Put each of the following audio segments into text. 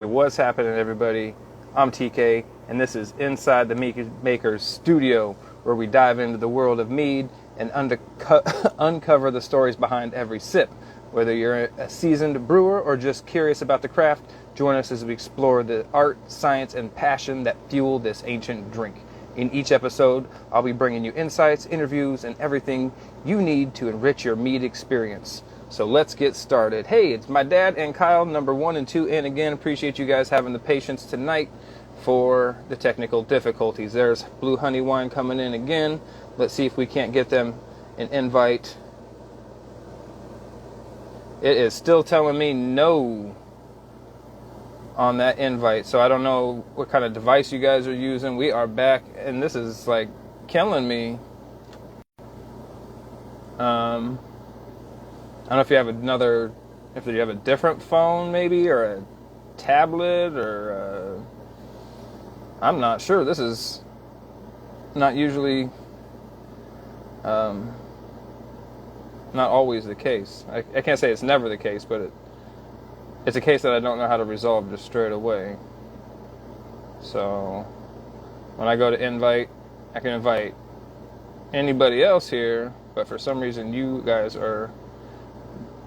What's happening, everybody? I'm TK, and this is Inside the Maker's Studio, where we dive into the world of mead and uncover the stories behind every sip. Whether you're a seasoned brewer or just curious about the craft, join us as we explore the art, science, and passion that fuel this ancient drink. In each episode, I'll be bringing you insights, interviews, and everything you need to enrich your mead experience. So let's get started. Hey, it's my dad and Kyle, number 1 and 2, and again, appreciate you guys having the patience tonight for the technical difficulties. There's Blue Honey Wine coming in again. Let's see if we can't get them an invite. It is still telling me no on that invite, so I don't know what kind of device you guys are using. We are back, and this is like killing me. I don't know if you have if you have a different phone maybe, or a tablet, or I'm not sure. This is not usually, not always the case. I can't say it's never the case, but it's a case that I don't know how to resolve just straight away. So when I go to invite, I can invite anybody else here, but for some reason you guys are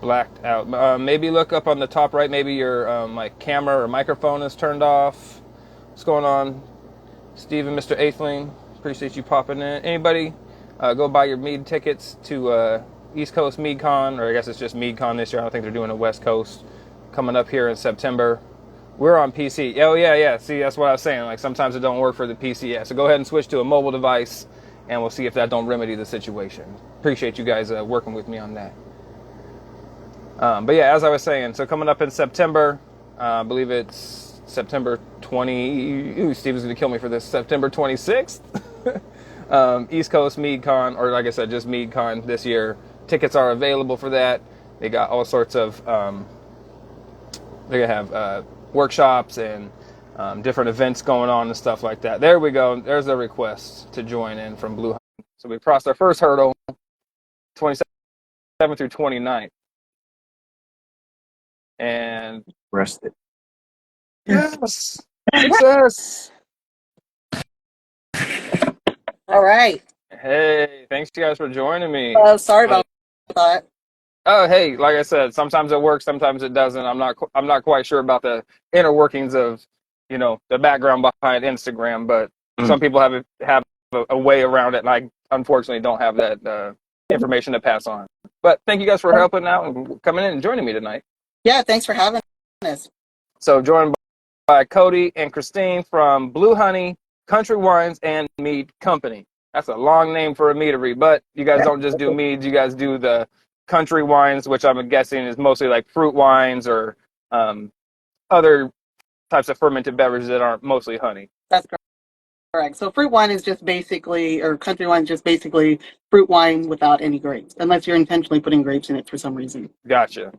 blacked out. Maybe look up on the top right. Maybe your like camera or microphone is turned off. What's going on, Steven, Mr. Aithling? Appreciate you popping in. Anybody go buy your Mead tickets to East Coast MeadCon, or I guess it's just MeadCon this year. I don't think they're doing a West Coast coming up here in September. We're on PC. Oh yeah. See, that's what I was saying. Like sometimes it don't work for the PC. Yeah, so go ahead and switch to a mobile device, and we'll see if that don't remedy the situation. Appreciate you guys working with me on that. But yeah, as I was saying, so coming up in September, I believe it's September 20. Ooh, Steven's going to kill me for this. September 26th. East Coast MeadCon, or like I said, just MeadCon this year. Tickets are available for that. They got all sorts of, they're going to have workshops and different events going on and stuff like that. There we go. There's a request to join in from Blue Honey. So we crossed our first hurdle, 27th through 29th. And Rest it. yes, success. All right. Hey, thanks you guys for joining me. Sorry about that. Oh, hey, like I said, sometimes it works, sometimes it doesn't. I'm not quite sure about the inner workings of, the background behind Instagram, but some people have a way around it, and I unfortunately don't have that information to pass on. But thank you guys for helping out and coming in and joining me tonight. Yeah, thanks for having us. So joined by Kody and Christine from Blue Honey Country Wines and Mead Company. That's a long name for a meadery, but you guys don't just do meads, you guys do the country wines, which I'm guessing is mostly like fruit wines or other types of fermented beverages that aren't mostly honey. That's correct. So fruit wine is just basically, or country wine is just basically fruit wine without any grapes, unless you're intentionally putting grapes in it for some reason. Gotcha.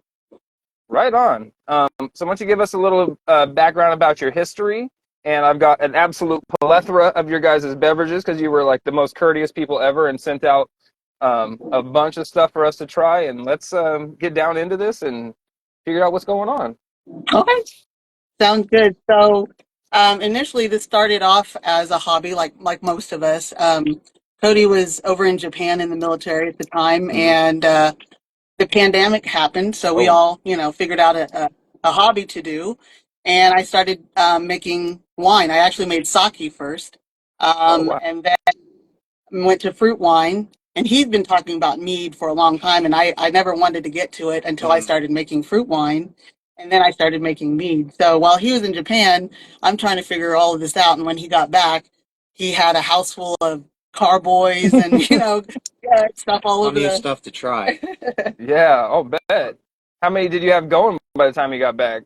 Right on. So why don't you give us a little background about your history? And I've got an absolute plethora of your guys' beverages because you were like the most courteous people ever and sent out a bunch of stuff for us to try. And let's get down into this and figure out what's going on. Okay. Sounds good. So initially this started off as a hobby like most of us. Kody was over in Japan in the military at the time, and the pandemic happened. So we all, figured out a hobby to do. And I started making wine. I actually made sake first, Wow. and then went to fruit wine. And he'd been talking about mead for a long time, and I never wanted to get to it until I started making fruit wine. And then I started making mead. So while he was in Japan, I'm trying to figure all of this out. And when he got back, he had a house full of carboys and, stuff all over Plenty of stuff to try. Yeah, I'll bet. How many did you have going by the time you got back?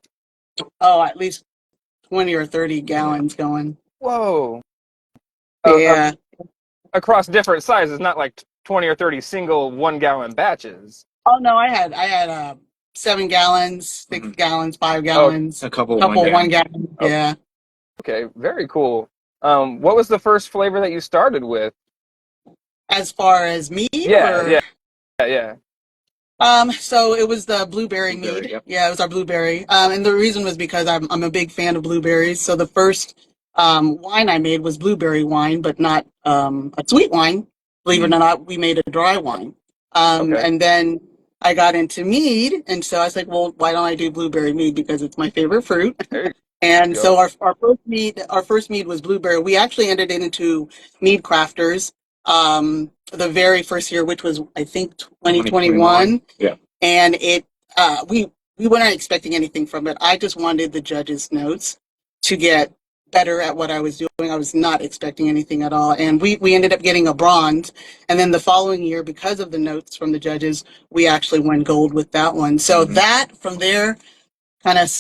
Oh, at least 20 or 30 gallons going. Whoa. Yeah. Across different sizes, not like 20 or 30 single 1-gallon batches. Oh no, I had 7 gallons, 6 gallons, 5 gallons, a couple 1 gallon. Yeah. Okay, very cool. What was the first flavor that you started with? As far as mead? Yeah. So it was the blueberry Blueberry, mead. yep. Yeah, it was our blueberry. And the reason was because I'm a big fan of blueberries. So the first wine I made was blueberry wine, but not a sweet wine. Believe it or not, we made a dry wine. Okay. And then I got into mead, and so I was like, well, why don't I do blueberry mead because it's my favorite fruit. There you And go. so our first mead was blueberry. We actually entered into mead crafters the very first year, which was I think 2021, Yeah. and we weren't expecting anything from it. I just wanted the judges' notes to get better at what I was doing. I was not expecting anything at all, and we ended up getting a bronze. And then the following year, because of the notes from the judges, we actually won gold with that one. So that from there kind of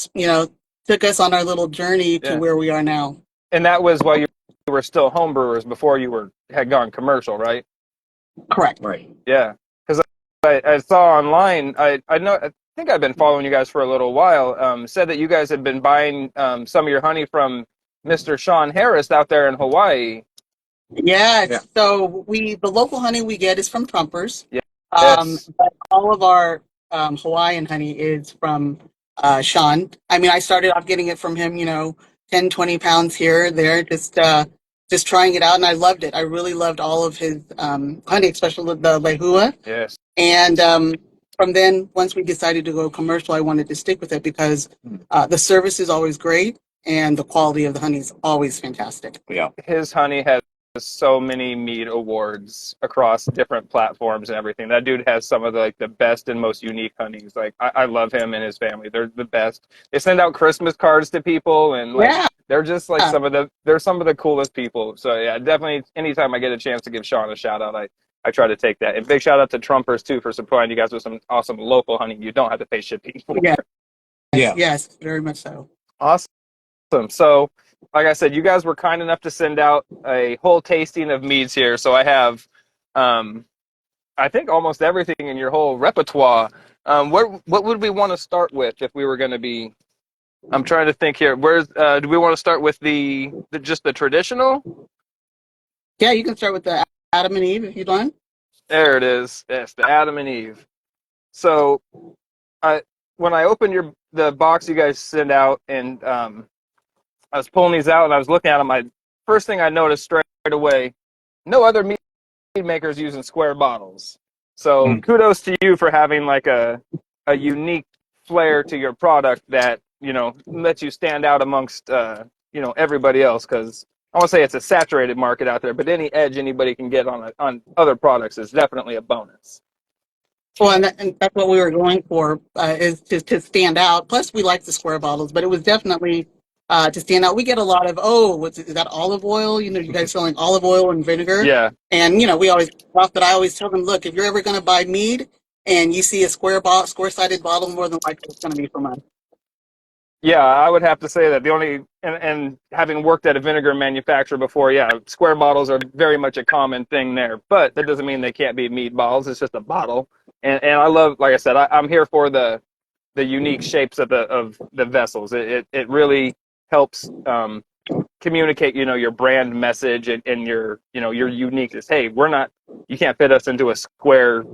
took us on our little journey to Yeah. where we are now. And that was while you were still home brewers before you had gone commercial, right? Correct. Right. Yeah. Because I saw online, I think I've been following you guys for a little while. Said that you guys had been buying some of your honey from Mr. Sean Harris out there in Hawaii. Yes. Yeah. So the local honey we get is from Trumpers. Yeah. Yes. But all of our Hawaiian honey is from Sean. I mean, I started off getting it from him, 10, 20 pounds here or there, just trying it out, and I loved it. I really loved all of his honey, especially the lehua. Yes. And from then, once we decided to go commercial, I wanted to stick with it because the service is always great and the quality of the honey is always fantastic. Yeah. His honey has so many Mead awards across different platforms and everything. That dude has some of the best and most unique honeys. Like I love him and his family. They're the best. They send out Christmas cards to people and Yeah. they're just they're some of the coolest people. So yeah, definitely anytime I get a chance to give Sean a shout out, I try to take that. And big shout out to Trumpers too for supplying you guys with some awesome local honey you don't have to pay shipping for. Yeah. Yeah. Yes, very much so. Awesome. So, like I said, you guys were kind enough to send out a whole tasting of meads here. So I have, I think almost everything in your whole repertoire. What would we want to start with if we were going to be? I'm trying to think here. Do we want to start with just the traditional? Yeah, you can start with the Adam and Eve if you'd like. There it is. Yes, the Adam and Eve. So, I when I opened the box you guys send out, and I was pulling these out and I was looking at them. First thing I noticed straight away, no other mead makers using square bottles. So kudos to you for having like a unique flair to your product that lets you stand out amongst everybody else. Because I won't say it's a saturated market out there, but any edge anybody can get on other products is definitely a bonus. Well, and that's what we were going for, is to stand out. Plus, we like the square bottles, but it was definitely to stand out. We get a lot of, is that olive oil? You guys selling olive oil and vinegar? Yeah. And, we always, that I always tell them, look, if you're ever going to buy mead and you see a square-sided bottle, more than likely it's going to be from us. Yeah, I would have to say that the only and having worked at a vinegar manufacturer before, yeah, square bottles are very much a common thing there. But that doesn't mean they can't be mead bottles. It's just a bottle. And I love, like I said, I'm here for the unique shapes of the vessels. It really helps communicate, your brand message and your uniqueness. Hey, you can't fit us into a square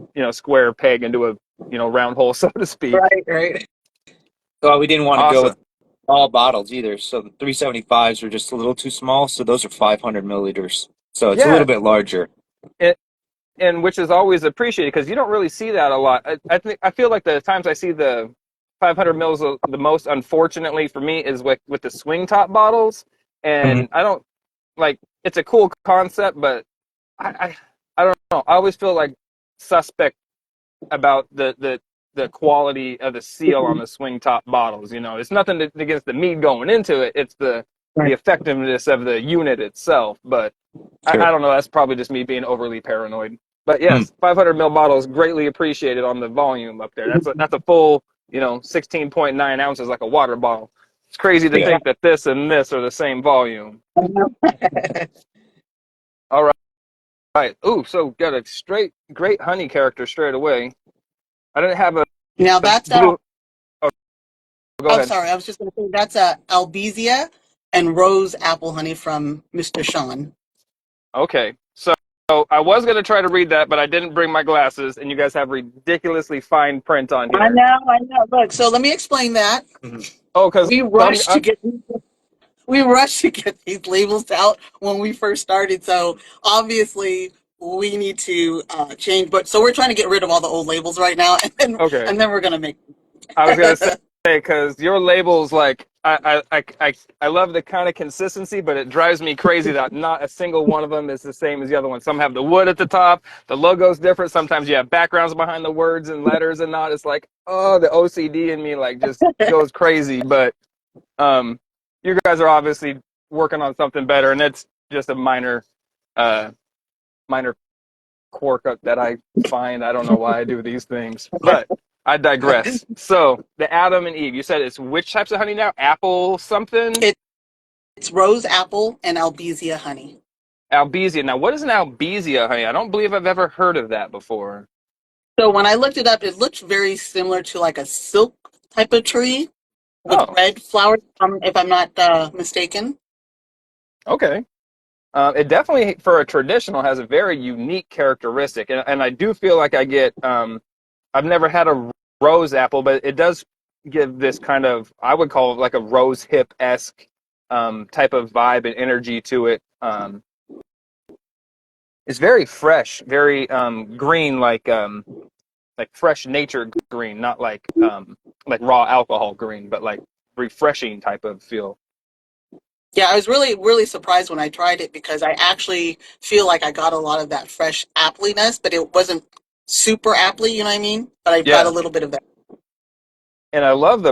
peg into a round hole, so to speak. Right. Well, we didn't want to go Awesome. with small bottles either, so the 375s are just a little too small. So those are 500 milliliters, so it's a little bit larger. And which is always appreciated because you don't really see that a lot. I feel like the times I see the 500 mils the most, unfortunately for me, is with the swing top bottles, and I don't it's a cool concept, but I don't know. I always feel like suspect about the quality of the seal on the swing top bottles. It's nothing against the mead going into it. It's the effectiveness of the unit itself. But I don't know. That's probably just me being overly paranoid. But yes, 500 ml bottles greatly appreciated on the volume up there. That's a full 16.9 ounces, like a water bottle. It's crazy to think that this and this are the same volume. All right. Right. Ooh, so got a great honey character straight away. I didn't have a Now that's blue. Oh, go ahead. sorry, I was just going to say that's a Albizia and rose apple honey from Mr. Sean. Okay, so I was going to try to read that, but I didn't bring my glasses, and you guys have ridiculously fine print on here. I know. Look, so let me explain that. Oh, because We rushed to get these labels out when we first started. So obviously we need to change. But so we're trying to get rid of all the old labels right now, okay. and then we're gonna make. I was going to say, because your labels, like, I love the kind of consistency, but it drives me crazy that not a single one of them is the same as the other one. Some have the wood at the top, the logo's different. Sometimes you have backgrounds behind the words and letters and not. It's like, oh, the OCD in me like just goes crazy. But you guys are obviously working on something better, and it's just a minor quirk that I find. I don't know why I do these things, but I digress. So the Adam and Eve, you said it's which types of honey now? Apple something? It's rose apple and albizia honey. Albizia. Now, what is an albizia honey? I don't believe I've ever heard of that before. So when I looked it up, it looked very similar to like a silk type of tree with red flowers, if I'm not mistaken. Okay. It definitely, for a traditional, has a very unique characteristic, and I do feel like I get. I've never had a rose apple, but it does give this kind of, I would call it like a rose hip-esque type of vibe and energy to it. It's very fresh, very green, like fresh nature green, not like raw alcohol green, but like refreshing type of feel. Yeah, I was really, really surprised when I tried it because I actually feel like I got a lot of that fresh appliness, but it wasn't super apply, you know what I mean? But I got a little bit of that. And I love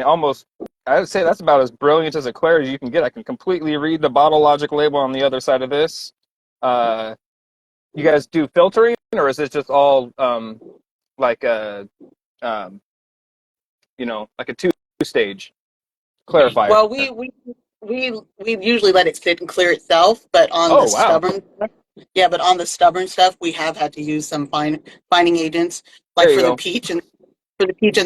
almost, I would say that's about as brilliant as a clarity you can get. I can completely read the bottle logic label on the other side of this. You guys do filtering, or is it just all like a, like a two-stage clarifier? Well, we usually let it sit and clear itself, but on the stubborn, but on the stubborn stuff, we have had to use some fining agents, like for the peach and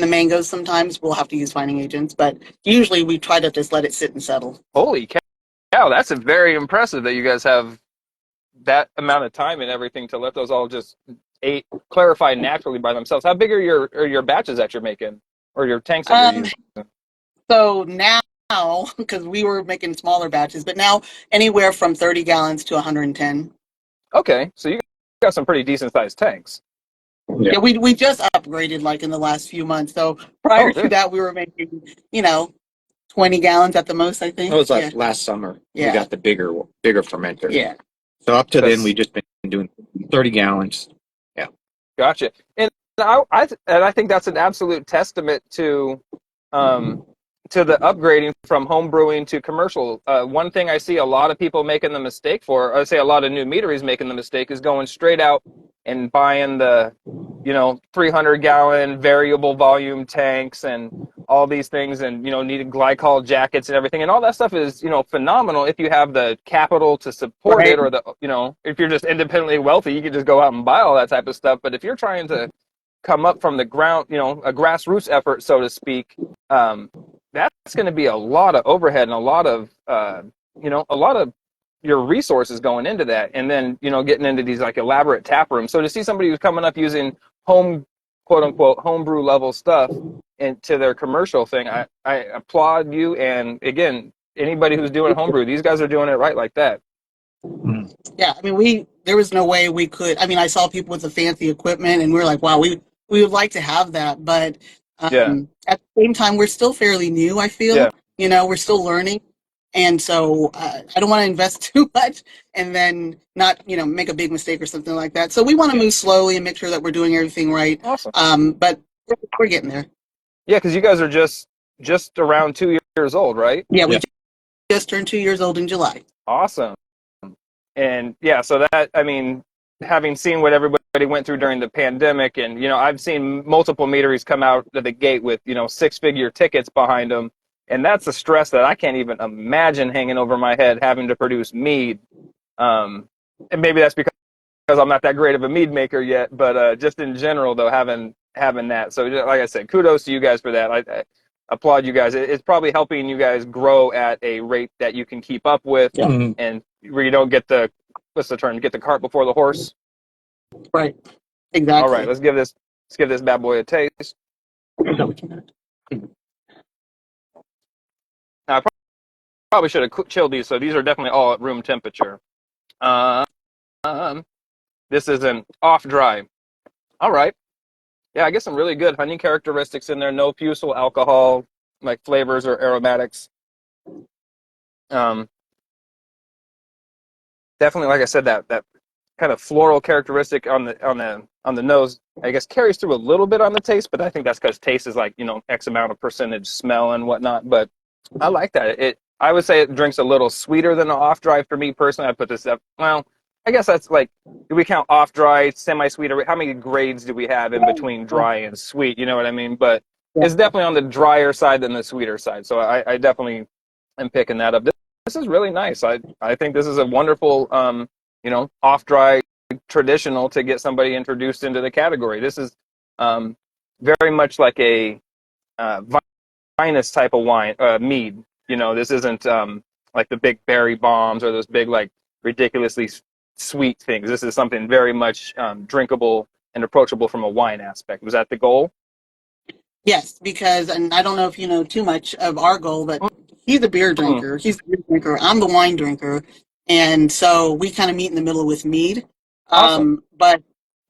the mangoes. Sometimes we'll have to use fining agents, but usually we try to just let it sit and settle. Holy cow, that's very impressive that you guys have that amount of time and everything to let those all just clarify naturally by themselves. How big are your batches that you're making, or your tanks that you're using? So now, because we were making smaller batches, but now anywhere from 30 gallons to 110. Okay, so you got some pretty decent sized tanks. Yeah, we just upgraded like in the last few months. So prior to that, we were making 20 gallons at the most, I think. It was like last summer. Yeah. We got the bigger fermenter. Yeah. So up to then, we just been doing 30 gallons. Yeah. Gotcha. And I think that's an absolute testament to the upgrading from home brewing to commercial. One thing I see a lot of people making the mistake for, I say a lot of new meaderies making the mistake, is going straight out and buying the 300-gallon variable volume tanks and all these things, and needed glycol jackets and everything, and all that stuff is phenomenal if you have the capital to support it, or if you're just independently wealthy, you can just go out and buy all that type of stuff. But if you're trying to come up from the ground, a grassroots effort, so to speak, that's going to be a lot of overhead and a lot of your resources going into that, and then getting into these like elaborate tap rooms. So to see somebody who's coming up using quote unquote homebrew level stuff into their commercial thing, I applaud you. And again, anybody who's doing homebrew, these guys are doing it right like that. Yeah, I mean, there was no way we could. I mean, I saw people with the fancy equipment, and we were like, wow, we would like to have that, but at the same time, we're still fairly new. I feel, we're still learning. And so I don't want to invest too much and then not, make a big mistake or something like that. So we want to move slowly and make sure that we're doing everything right. Awesome. But we're getting there. Yeah, because you guys are just around 2 years old, right? Yeah, we just turned 2 years old in July. Awesome. And so that, I mean, having seen what everybody went through during the pandemic, and, I've seen multiple meaderies come out of the gate with, 6-figure tickets behind them. And that's a stress that I can't even imagine hanging over my head, having to produce mead. And maybe that's because I'm not that great of a mead maker yet, but just in general, though, having that. So like I said, kudos to you guys for that. I applaud you guys. It's probably helping you guys grow at a rate that you can keep up with, and where you don't get the what's the term? Get the cart before the horse. Right. All right, Exactly. let's give this bad boy a taste. Now, I probably should have chilled these, so these are definitely all at room temperature. Um, this is an off dry. All right. Yeah, I get some really good honey characteristics in there. No fusel alcohol, like flavors or aromatics. Um, Definitely, like I said, that kind of floral characteristic on the nose, I guess, carries through a little bit on the taste, but I think that's because taste is like, X amount of percentage smell and whatnot. But I like that. I would say it drinks a little sweeter than the off dry for me personally. I put this up. Well, I guess that's like, do we count off dry, semi sweet? How many grades do we have in between dry and sweet? You know what I mean? But it's definitely on the drier side than the sweeter side. So I definitely am picking that up. This is really nice. I think this is a wonderful, off dry traditional to get somebody introduced into the category. This is very much like a vinous type of wine, mead. This isn't like the big berry bombs or those big, like, ridiculously sweet things. This is something very much drinkable and approachable from a wine aspect. Was that the goal? Yes, because, and I don't know if you know too much of our goal, but he's a beer Mm, drinker. He's a beer drinker. I'm the wine drinker. And so we kind of meet in the middle with mead. awesome. But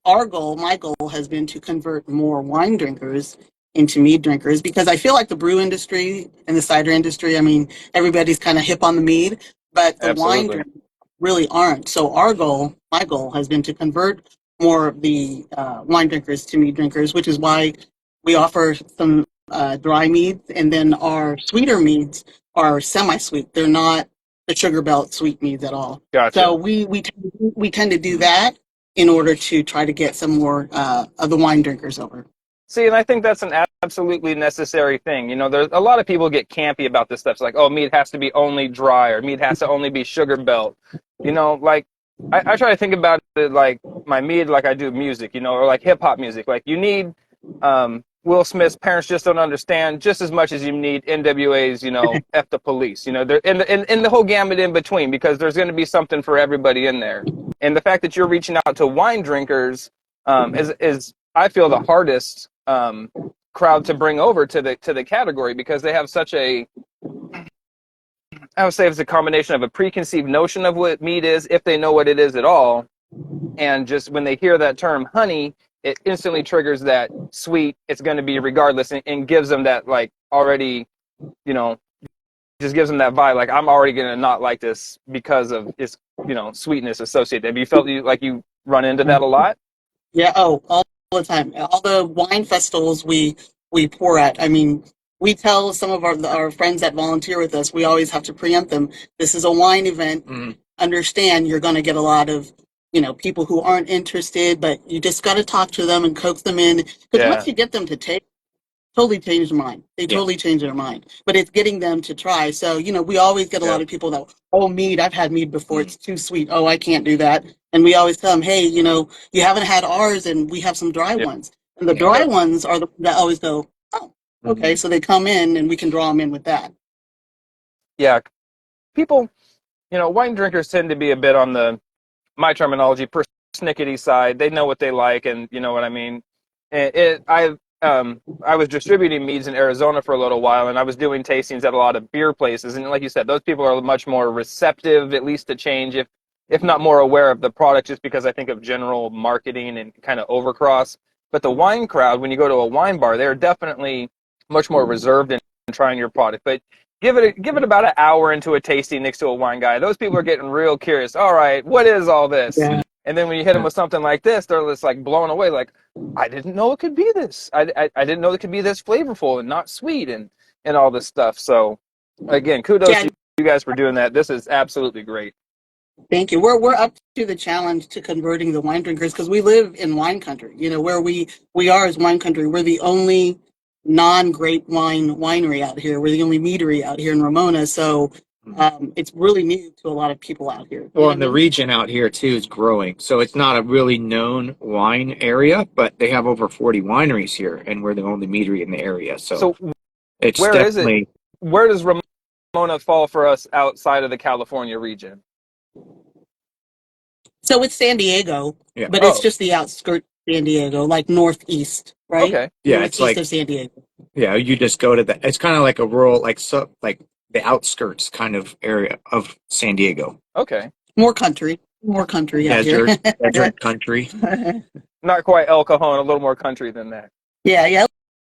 our goal, my goal, has been to convert more wine drinkers into mead drinkers because I feel like the brew industry and the cider industry, I mean, everybody's kind of hip on the mead, but the wine Absolutely. drinkers really aren't. So our goal, my goal, has been to convert more of the wine drinkers to mead drinkers, which is why we offer some dry meads, and then our sweeter meads are semi-sweet. They're not the sugar belt sweet meads at all. So Gotcha. we tend to do that in order to try to get some more of the wine drinkers over. See, and I think that's an absolutely necessary thing. There's a lot of people get campy about this stuff. It's like, oh, mead has to be only dry, or mead has to only be sugar belt. Like, I try to think about it like my mead, like I do music, or like hip hop music. Like, you need Will Smith's Parents Just Don't Understand just as much as you need NWA's, F the Police. They're in the whole gamut in between, because there's going to be something for everybody in there. And the fact that you're reaching out to wine drinkers is I feel the hardest crowd to bring over to the category, because they have such a, I would say it's a combination of a preconceived notion of what mead is, if they know what it is at all, and just when they hear that term honey, it instantly triggers that sweet. It's going to be regardless, and gives them that, like, already, you know, just gives them that vibe. Like, I'm already going to not like this because of its, sweetness associated. Have you felt like you run into that a lot? Yeah, oh, all the time. All the wine festivals we pour at. I mean, we tell some of our friends that volunteer with us, we always have to preempt them. This is a wine event. Understand you're going to get a lot of, people who aren't interested, but you just got to talk to them and coax them in. Because Yeah. once you get them to take, totally change their mind. They totally change their mind. But it's getting them to try. So, we always get a lot of people that, oh, mead, I've had mead before. It's too sweet. Oh, I can't do that. And we always tell them, hey, you haven't had ours, and we have some dry Yep. ones. And the dry ones are the that always go, oh, okay. So they come in and we can draw them in with that. Yeah. People, wine drinkers tend to be a bit on the, my terminology, persnickety side. They know what they like, and you know what I mean. I was distributing meads in Arizona for a little while, and I was doing tastings at a lot of beer places. And like you said, those people are much more receptive, at least to change, if not more aware of the product, just because I think of general marketing and kind of overcross. But the wine crowd, when you go to a wine bar, they're definitely much more reserved in trying your product. But give it about an hour into a tasting next to a wine guy, those people are getting real curious. All right, what is all this? Yeah. And then when you hit them with something like this, they're just like blown away. Like, I didn't know it could be this. I didn't know it could be this flavorful and not sweet and all this stuff. So, again, kudos Yeah. to you guys for doing that. This is absolutely great. Thank you. We're up to the challenge to converting the wine drinkers because we live in wine country. Where we are is wine country. We're the only non-grape wine winery out here. We're the only meadery out here in Ramona. So it's really new to a lot of people out here. Well, and the region out here too is growing. So it's not a really known wine area, but they have over 40 wineries here, and we're the only meadery in the area. So So, it's where is it? definitely Where does Ramona fall for us outside of the California region? So it's San Diego, Yeah. but it's just the outskirts of San Diego, like northeast, right? Okay. Yeah, it's Northeast like of San Diego. yeah, you just go to the. It's kind of like a rural, like the outskirts kind of area of San Diego. Okay. More country out here. Desert country, Not quite El Cajon, a little more country than that. Yeah, a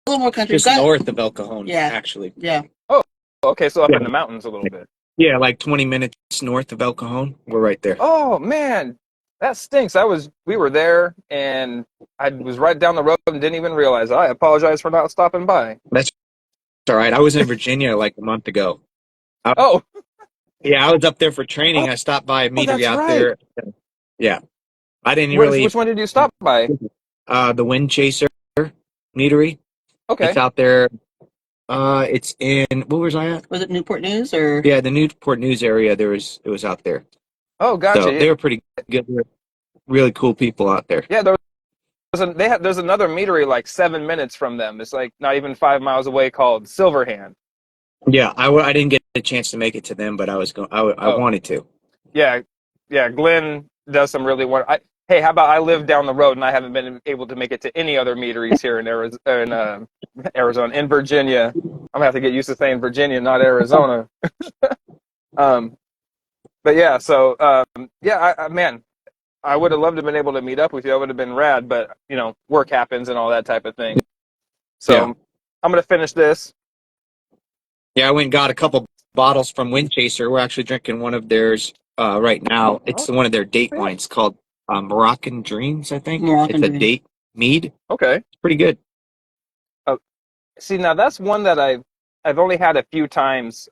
little more country. just north of El Cajon, Yeah. actually. Yeah. Oh, okay. So up Yeah. in the mountains a little bit. Yeah, like 20 minutes north of El Cajon. We're right there. Oh man, that stinks. We were there, and I was right down the road and didn't even realize. I apologize for not stopping by. That's all right. I was in Virginia like a month ago. Oh, Yeah, I was up there for training. I stopped by a oh, meadery that's out right. there. Yeah, I didn't Which really. one did you stop by? The Wind Chaser meadery. Okay. It's out there. It's in what was I at? Was it Newport News or? Yeah, the Newport News area. It was out there. Oh, gotcha. So they were pretty good. They're really cool people out there. Yeah, there's another meadery like 7 minutes from them. It's like not even 5 miles away called Silverhand. Yeah, I didn't get a chance to make it to them, but I was going. I Oh. wanted to. Yeah, yeah. Glenn does some really hey, how about I live down the road and I haven't been able to make it to any other meaderies here in Arizona, in Virginia. I'm gonna have to get used to saying Virginia, not Arizona. But yeah, so yeah, man, I would have loved to have been able to meet up with you. I would have been rad, but work happens and all that type of thing. So Yeah. I'm gonna finish this. Yeah, I went and got a couple bottles from Wind Chaser. We're actually drinking one of theirs right now. It's one of their date wines called Moroccan Dreams, I think. Moroccan it's a Dreams. date mead. Okay. It's pretty good. See, now that's one that I've only had a few times.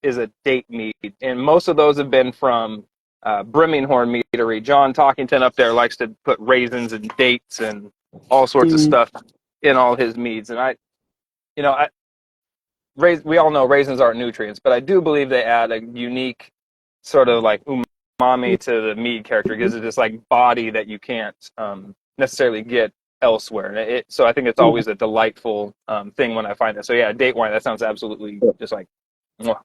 Is a date mead, and most of those have been from Brimminghorn Meadery. John Talkington up there likes to put raisins and dates and all sorts of stuff in all his meads. And we all know raisins aren't nutrients, but I do believe they add a unique sort of like umami to the mead character. It gives it this like body that you can't necessarily get elsewhere. So I think it's always a delightful thing when I find it. So yeah, date wine, that sounds absolutely just like, mwah.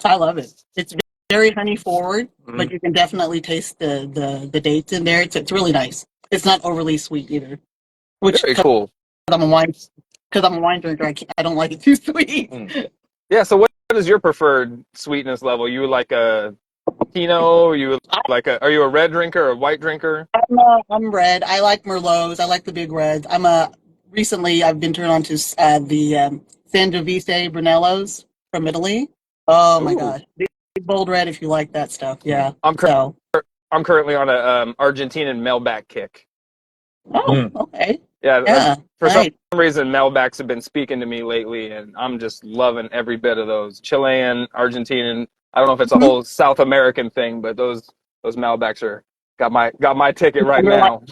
I love it. It's very honey forward, but you can definitely taste the dates in there. It's really nice. It's not overly sweet either. Which Very cool. I'm a wine drinker. I don't like it too sweet. Yeah. So what is your preferred sweetness level? You like a Pinot? Are you a red drinker or a white drinker? I'm red. I like Merlots. I like the big reds. Recently I've been turned on to the Sangiovese Brunellos from Italy. Oh my gosh, big bold red if you like that stuff. Yeah. I'm currently on a Argentinian Melback kick. Oh, okay. Yeah. For nice. some reason, Melbacks have been speaking to me lately, and I'm just loving every bit of those. Chilean, Argentinian. I don't know if it's a whole South American thing, but those Malbecs got my ticket right now.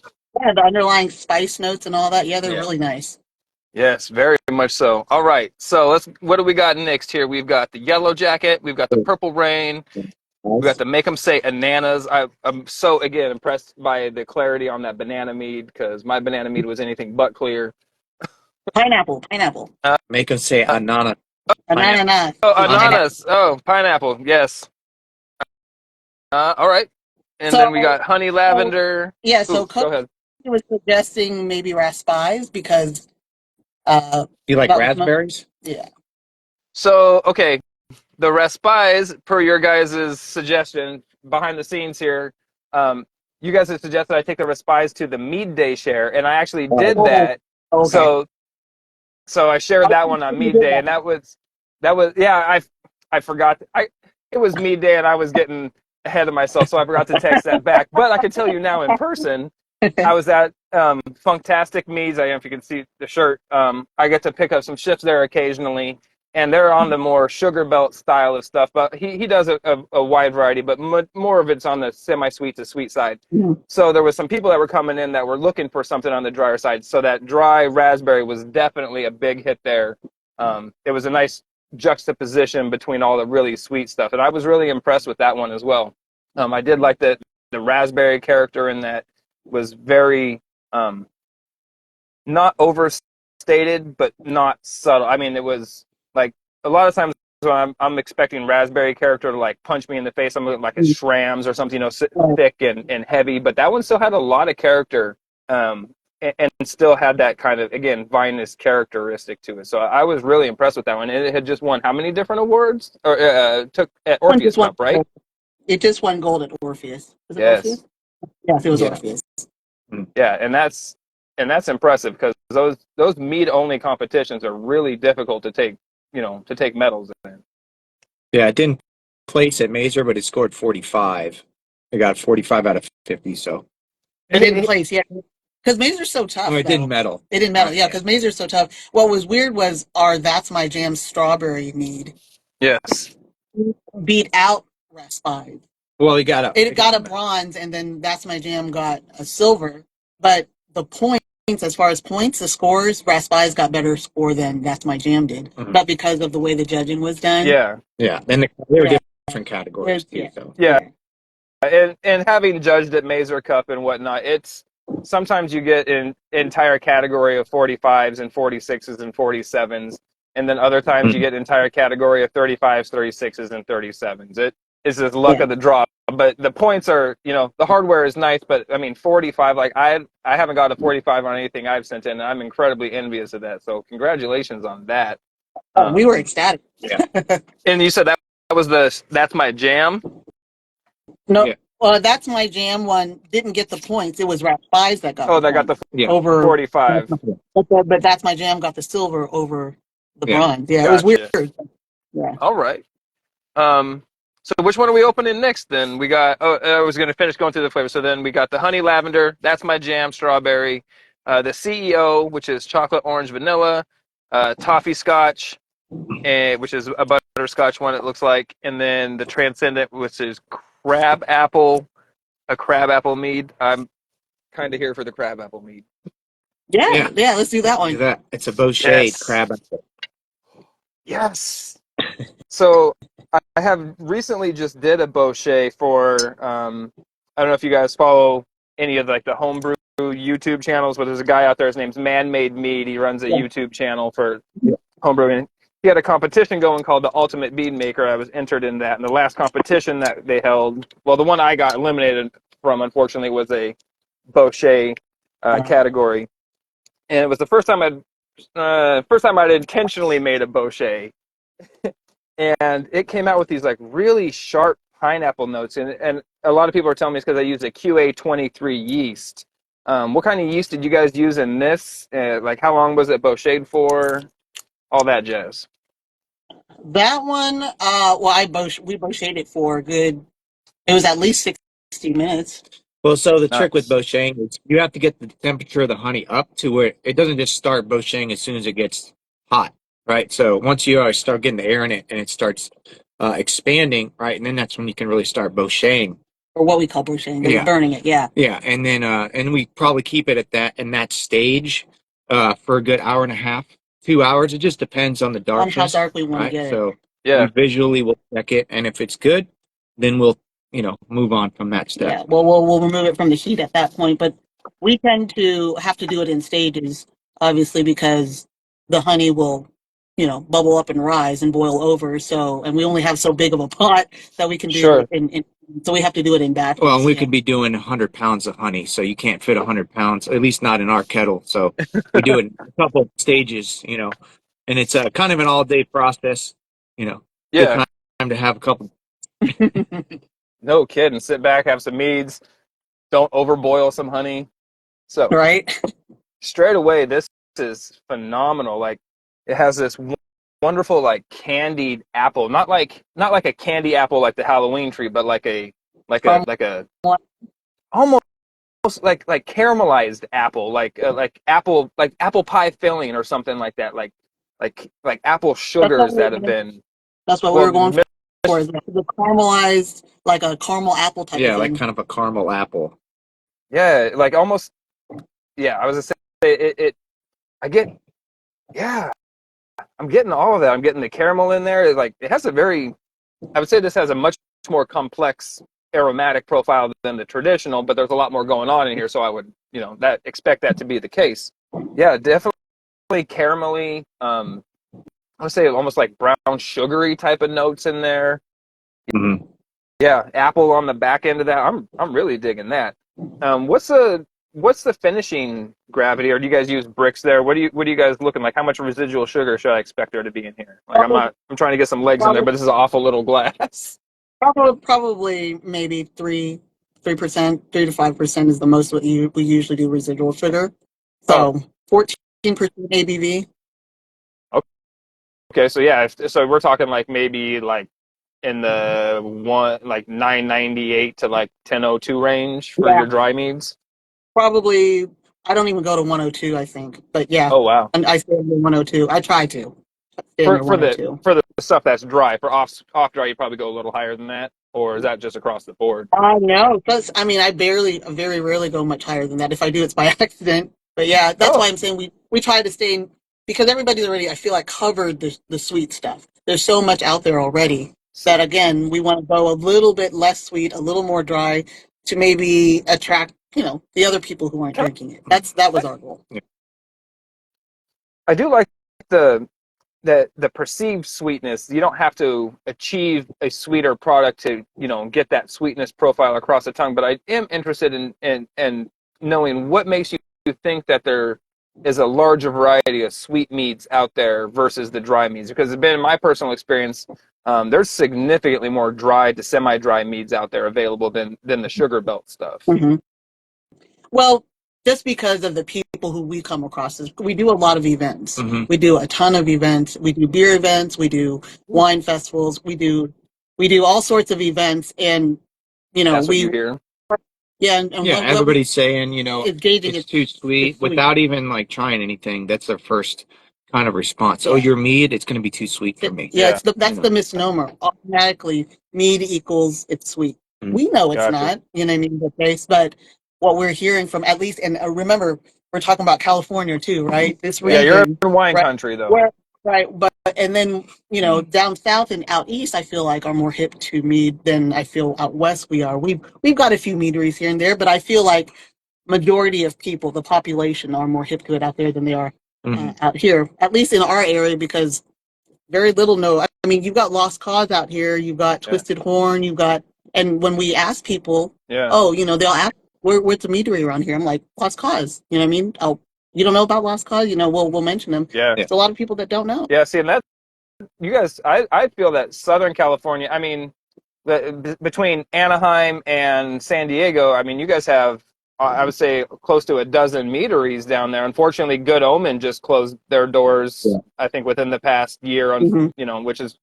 Yeah, the underlying spice notes and all that. Yeah, they're really nice. Yes, very much so. All right, so what do we got next here? We've got the Yellow Jacket, we've got the Purple Rain, we've got the Make 'em Say Ananas. I'm so, again, impressed by the clarity on that banana mead, because my banana mead was anything but clear. Pineapple. Make them say ananas. Ananas. Oh, ananas. Oh, pineapple. Yes. All right. And then we got Honey Lavender. So go ahead. He was suggesting maybe raspberries because You like raspberries? Yeah. So, okay, the raspberries, per your guys' suggestion behind the scenes here, you guys have suggested I take the raspberries to the Mead Day share, and I actually did that. Okay. So I shared that one on Mead Day, and that was yeah, I forgot. It was Mead Day, and I was getting ahead of myself, so I forgot to text that back. But I can tell you now in person, I was at Funktastic Meads. I don't know if you can see the shirt. I get to pick up some shifts there occasionally, and they're on the more sugar belt style of stuff. But he does a wide variety, but more of it's on the semi-sweet to sweet side. So there was some people that were coming in that were looking for something on the drier side. So that dry raspberry was definitely a big hit there. It was a nice juxtaposition between all the really sweet stuff, and I was really impressed with that one as well. I did like the raspberry character in that was very not overstated, but not subtle. I mean, it was like a lot of times when I'm expecting raspberry character to like punch me in the face. I'm like a Shrams or something, thick and heavy. But that one still had a lot of character, and still had that kind of, again, vinous characteristic to it. So I was really impressed with that one. And it had just won how many different awards? Or took at Orpheus Cup, right? It just won gold at Orpheus. Was it Yes. Orpheus? Yes, it was Orpheus. Yeah, and that's impressive because those mead only competitions are really difficult to take medals in. Yeah, it didn't place at Mazer, but it scored 45. It got 45 out of 50, so. It didn't place, yeah. Because Mazer's so tough. Oh, it didn't medal. It didn't medal, yeah, because Mazer's so tough. What was weird was our That's My Jam strawberry mead. Yes. Beat out Raspberry. Well, it got a bronze, and then That's My Jam got a silver. But the points, as far as points, the scores, Raspberry's got better score than That's My Jam did. But because of the way the judging was done. Yeah. Yeah. And they were different categories too. So. Yeah. And having judged at Mazer Cup and whatnot, it's sometimes you get an entire category of 45s and 46s and 47s, and then other times you get an entire category of 35s, 36s, and 37s. It is just luck of the draw. But the points are, the hardware is nice, but I mean, 45, like I haven't got a 45 on anything I've sent in, and I'm incredibly envious of that. So congratulations on that. We were ecstatic. Yeah. And you said That's My Jam? No, well, That's My Jam one didn't get the points. It was Rap 5s that got over 45. But That's My Jam got the silver over the bronze. Yeah, it was weird. Yeah. All right. So which one are we opening next then? We got, I was going to finish going through the flavors. So then we got the Honey Lavender, That's My Jam strawberry, the CEO, which is chocolate orange vanilla, toffee scotch, which is a butterscotch one, it looks like, and then the Transcendent, which is a crabapple mead. I'm kind of here for the crabapple mead. Yeah, let's do that one. It's a bochet crabapple. Yes. So I have recently just did a bochet for, I don't know if you guys follow any of like the homebrew YouTube channels, but there's a guy out there, his name's Man-Made Mead. He runs a YouTube channel for homebrewing. He had a competition going called the Ultimate Bead Maker. I was entered in that. And the last competition that they held, well, the one I got eliminated from, unfortunately, was a bochet category. And it was the first time I'd intentionally made a bochet. And it came out with these like really sharp pineapple notes. And a lot of people are telling me it's because I used a QA23 yeast. What kind of yeast did you guys use in this? Like how long was it bocheted for? All that jazz. That one, we bocheted it for a good, it was at least 60 minutes. Well, so the trick with bocheting is you have to get the temperature of the honey up to where it doesn't just start bochetting as soon as it gets hot, right? So once you start getting the air in it and it starts expanding, right, and then that's when you can really start bocheting. Or what we call bocheting, burning it, yeah. Yeah, and then and we probably keep it at that stage for a good hour and a half, 2 hours. It just depends on the darkness. How dark we want to get it. So we visually will check it, and if it's good, then we'll move on from that step. Yeah, well, we'll remove it from the heat at that point, but we tend to have to do it in stages, obviously, because the honey will, bubble up and rise and boil over. So, and we only have so big of a pot that we can do it so we have to do it in batches. Well, we could be doing 100 pounds of honey, so you can't fit 100 pounds, at least not in our kettle. So we do it in a couple stages, and it's kind of an all-day process, Good time to have a couple. No kidding. Sit back, have some meads. Don't overboil some honey. So straight away, this is phenomenal. Like it has this wonderful like candied apple, not like a candy apple like the Halloween tree, but like a almost like caramelized apple, like apple pie filling or something like that, like apple sugars that have been. That's what we were going for. The caramelized, like a caramel apple type. Yeah, like kind of a caramel apple. Yeah, like almost. Yeah, I was gonna say I get. Yeah. I'm getting all of that. I'm getting the caramel in there. Like it has I would say this has a much more complex aromatic profile than the traditional, but there's a lot more going on in here. So I would, expect that to be the case. Yeah, definitely caramelly. I would say almost like brown sugary type of notes in there. Mm-hmm. Yeah, apple on the back end of that. I'm really digging that. What's the finishing gravity, or do you guys use bricks there? What do you guys looking like? How much residual sugar should I expect there to be in here? Like I'm trying to get some legs in there, Probably, but this is an awful little glass. probably maybe 3%, 3 to 5% is the most what we usually do residual sugar. Oh, So 14% ABV. okay. So yeah, so we're talking like maybe like in the one like 998 to like 1002 range for Yeah, your dry meads. probably. I don't even go to 102, I think. But yeah, Oh wow. and I stay under 102. I try to stay For under for the 102. for the stuff that's dry, for off dry, you probably go a little higher than that, or is that just across the board? No, because I mean, very rarely go much higher than that. If I do, it's by accident. But yeah, that's Oh, why I'm saying we try to stay in, because everybody's already, I feel like, covered the sweet stuff. There's so much out there already that again, we want to go a little bit less sweet, a little more dry, to maybe attract, the other people who aren't drinking it. That was our goal. I do like the the perceived sweetness. You don't have to achieve a sweeter product to get that sweetness profile across the tongue. But I am interested in knowing what makes you think that there is a larger variety of sweet meads out there versus the dry meads. Because it's been my personal experience, there's significantly more dry to semi-dry meads out there available than the sugar belt stuff. Hmm. Well, just because of the people who we come across, we do a lot of events. Mm-hmm. We do a ton of events. We do beer events. We do wine festivals. We do all sorts of events, and That's what we you hear. yeah, and Yeah, what we everybody's saying, is gauging it's it. too It's sweet sweet. without even like trying anything. That's their first kind of response. Oh, Yeah, your mead, it's going to be too sweet for me. yeah. Yeah, That's the misnomer. Automatically, mead equals it's sweet. Mm. We know it's gotcha. not. You know what I mean? The taste, but what we're hearing from, at least, and remember, we're talking about California too, right? This Yeah, you're region, in wine right? country though. Where, right, but and then down south and out east, I feel like are more hip to mead than I feel out west we are. We've got a few meaderies here and there, but I feel like majority of people, the population, are more hip to it out there than they are Mm-hmm. out here, at least in our area, because very little know. I mean, you've got Lost Cause out here, you've got Yeah, Twisted Horn, and when we ask people, yeah, oh, they'll ask, where's the meadery around here? I'm like, Lost Cause. You know what I mean? Oh, you don't know about Lost Cause? We'll mention them. yeah, Yeah. There's a lot of people that don't know. yeah. See, and that you guys, I feel that Southern California. I mean, between Anaheim and San Diego, I mean, you guys have, I would say, close to a dozen meaderies down there. Unfortunately, Good Omen just closed their doors. Yeah. I think within the past year, on Hmm. which is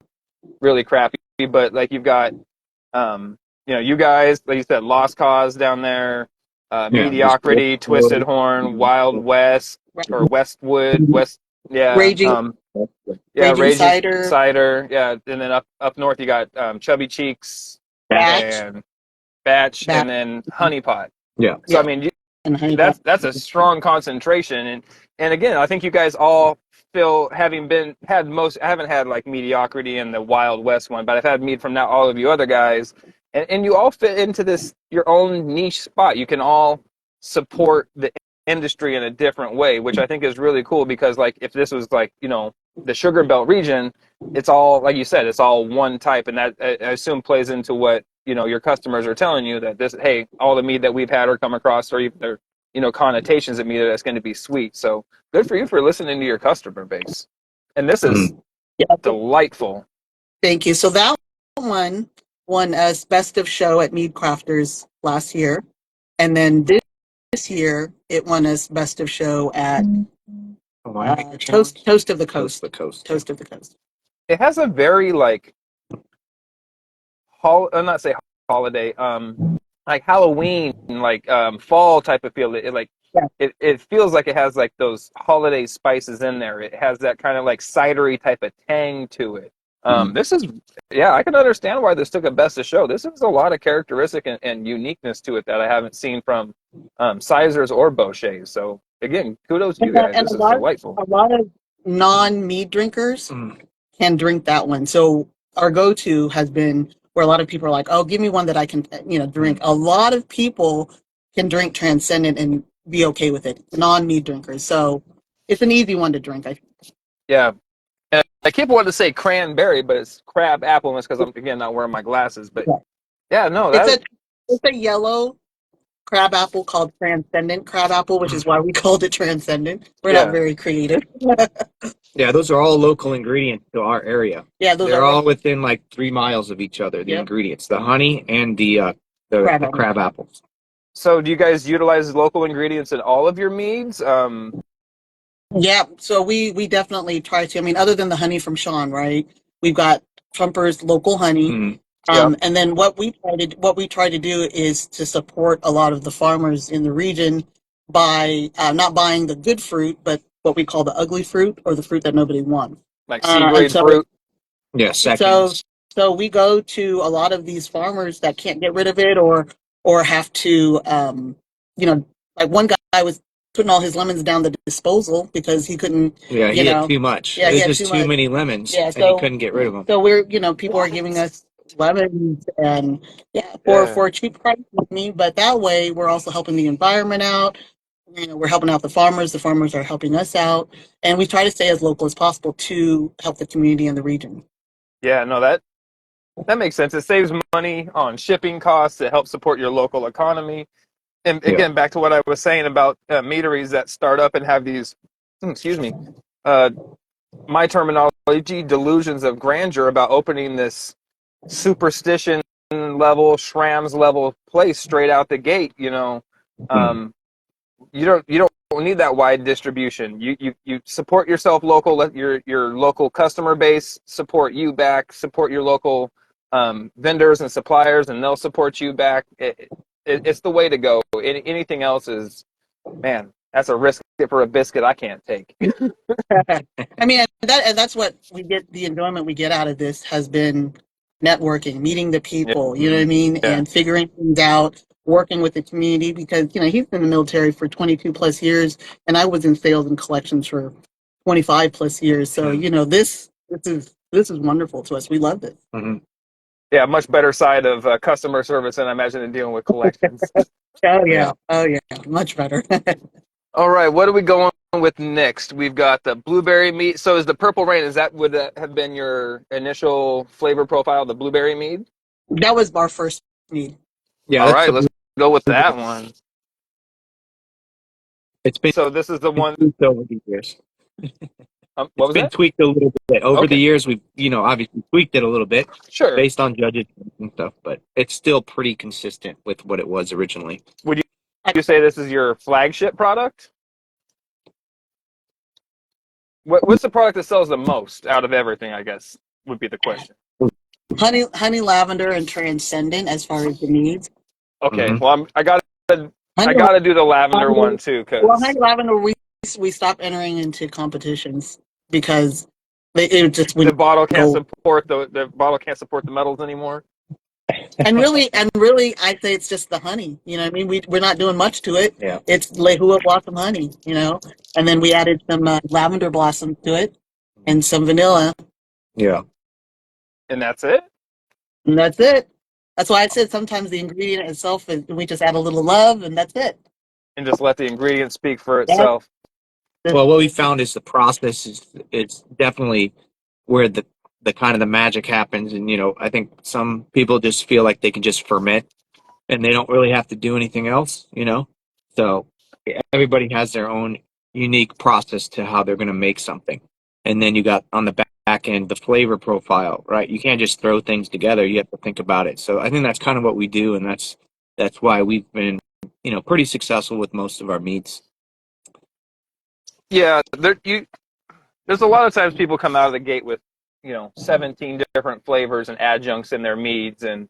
really crappy. But like you've got, you guys, like you said, Lost Cause down there, Yeah. There's Mediocrity, Twisted Horn, Wild West or Westwood, West, yeah, Raging, yeah, Raging Raging Cider, Cider, yeah, and then up north you got Chubby Cheeks Batch, and Batch, and Bat, then Honey Pot. Yeah. So I yeah, mean, and Honey Pot. that's a strong concentration, and again, I think you guys all feel, having been had most. I haven't had like Mediocrity and the Wild West one, but I've had mead from now all of you other guys, and you all fit into this your own niche spot. You can all support the industry in a different way, which I think is really cool, because like if this was like the Sugar Belt region, it's all, like you said, it's all one type, and that I assume plays into what your customers are telling you, that this, hey, all the mead that we've had or come across, or even their connotations of mead, that's going to be sweet. So good for you for listening to your customer base, and this is Mm-hmm. Yeah, delightful. thank you. So that one won us Best of Show at Mead Crafters last year, and then this year it won us Best of Show at Toast of the Coast. Toast of the Coast. It has a very like I'm not say holiday, like Halloween, like fall type of feel. It like Yeah. it feels like it has like those holiday spices in there. It has that kind of like cidery type of tang to it. Mm-hmm. This is, yeah, I can understand why this took a best of show. This is a lot of characteristic and uniqueness to it that I haven't seen from sizers or bochets. So again, kudos to you guys. And This is delightful. a lot of non-mead drinkers Mm-hmm. can drink that one. So our go-to has been where a lot of people are like, "Oh, give me one that I can, drink." A lot of people can drink Transcendent and be okay with it. Non-mead drinkers, so it's an easy one to drink. Yeah. And I keep wanting to say cranberry, but it's crab apple, and it's because I'm again not wearing my glasses. But yeah, no, It's that a yellow crab apple called Transcendent crab apple, which is why we called it Transcendent. We're not yeah, very creative. Yeah, those are all local ingredients to our area. Yeah, those They're are all within like 3 miles of each other. The Yep. ingredients, the honey and the apple. crab apples. So do you guys utilize local ingredients in all of your meads? Yeah, so we definitely try to. I mean, other than the honey from Sean, right? We've got Trumper's local honey. Mhm. Yep. And then what we try to do is to support a lot of the farmers in the region by not buying the good fruit, but what we call the ugly fruit or the fruit that nobody wants. Like C And grade fruit. Yeah, so seconds. so we go to a lot of these farmers that can't get rid of it or have to you know, like one guy was putting all his lemons down the disposal because he couldn't, Yeah, you he had know, too much. yeah, he There's had just too too much. many lemons, Yeah, and he so couldn't get rid of them. so we're, people are giving us lemons and yeah, Yeah. for a cheap price money, but that way we're also helping the environment out. We're helping out the farmers are helping us out, and we try to stay as local as possible to help the community and the region. Yeah, no, that makes sense. It saves money on shipping costs. It helps support your local economy. And Yeah. again, back to what I was saying about meaderies that start up and have these, excuse me, uh, my terminology, delusions of grandeur about opening this superstition level, Shram's level place straight out the gate. Mhm. You don't need that wide distribution. You support yourself local. Let your local customer base support you back. Support your local vendors and suppliers, and they'll support you back. It's the way to go. Anything else is, man, that's a risk for a biscuit I can't take. I mean, and that's what we get. The enjoyment we get out of this has been networking, meeting the Yeah, people. You know what I mean, yeah, and figuring things out, working with the community. Because he's been in the military for 22 plus years, and I was in sales and collections for 25 plus years. So this is wonderful to us. We love it. Mhm. yeah. Much better side of customer service than I imagine in dealing with collections. Oh Yeah. yeah, oh yeah, much better. All right, what are we going with next? We've got the blueberry mead. So is the purple rain, would that have been your initial flavor profile, the blueberry mead? That was our first meet. Yeah, All that's right, the let's go with that one. it's been So this is the one, tweaked over the years. what It's was been that? tweaked a little bit over the Okay, years. We've obviously tweaked it a little bit sure. based on judges and stuff, but it's still pretty consistent with what it was originally. Would you say this is your flagship product? What's the product that sells the most out of everything, I guess, would be the question. Honey Lavender and Transcendent as far as the needs. Okay, Hmm. well, I Honey gotta do the lavender Lavender, one too, well, because Honey Lavender, we stopped entering into competitions because it just the wouldn't bottle can't go. support the bottle can't support the metals anymore. And really, I'd say it's just the honey. You know what I mean? We're not doing much to it. Yeah. It's Lehua Blossom honey, and then we added some lavender blossom to it and some vanilla, Yeah. And that's it. and that's it. That's why I said sometimes the ingredient itself is we just add a little love, and that's it. And just let the ingredients speak for That's itself. Well, what we found is the process is it's definitely where the kind of the magic happens, and I think some people just feel like they can just ferment and they don't really have to do anything else. So everybody has their own unique process to how they're going to make something. And then you got on the back end the flavor profile, right? You can't just throw things together. You have to think about it. So I think that's kind of what we do, and that's why we've been, pretty successful with most of our meats. Yeah, there's a lot of times people come out of the gate with 17 different flavors and adjuncts in their meads, and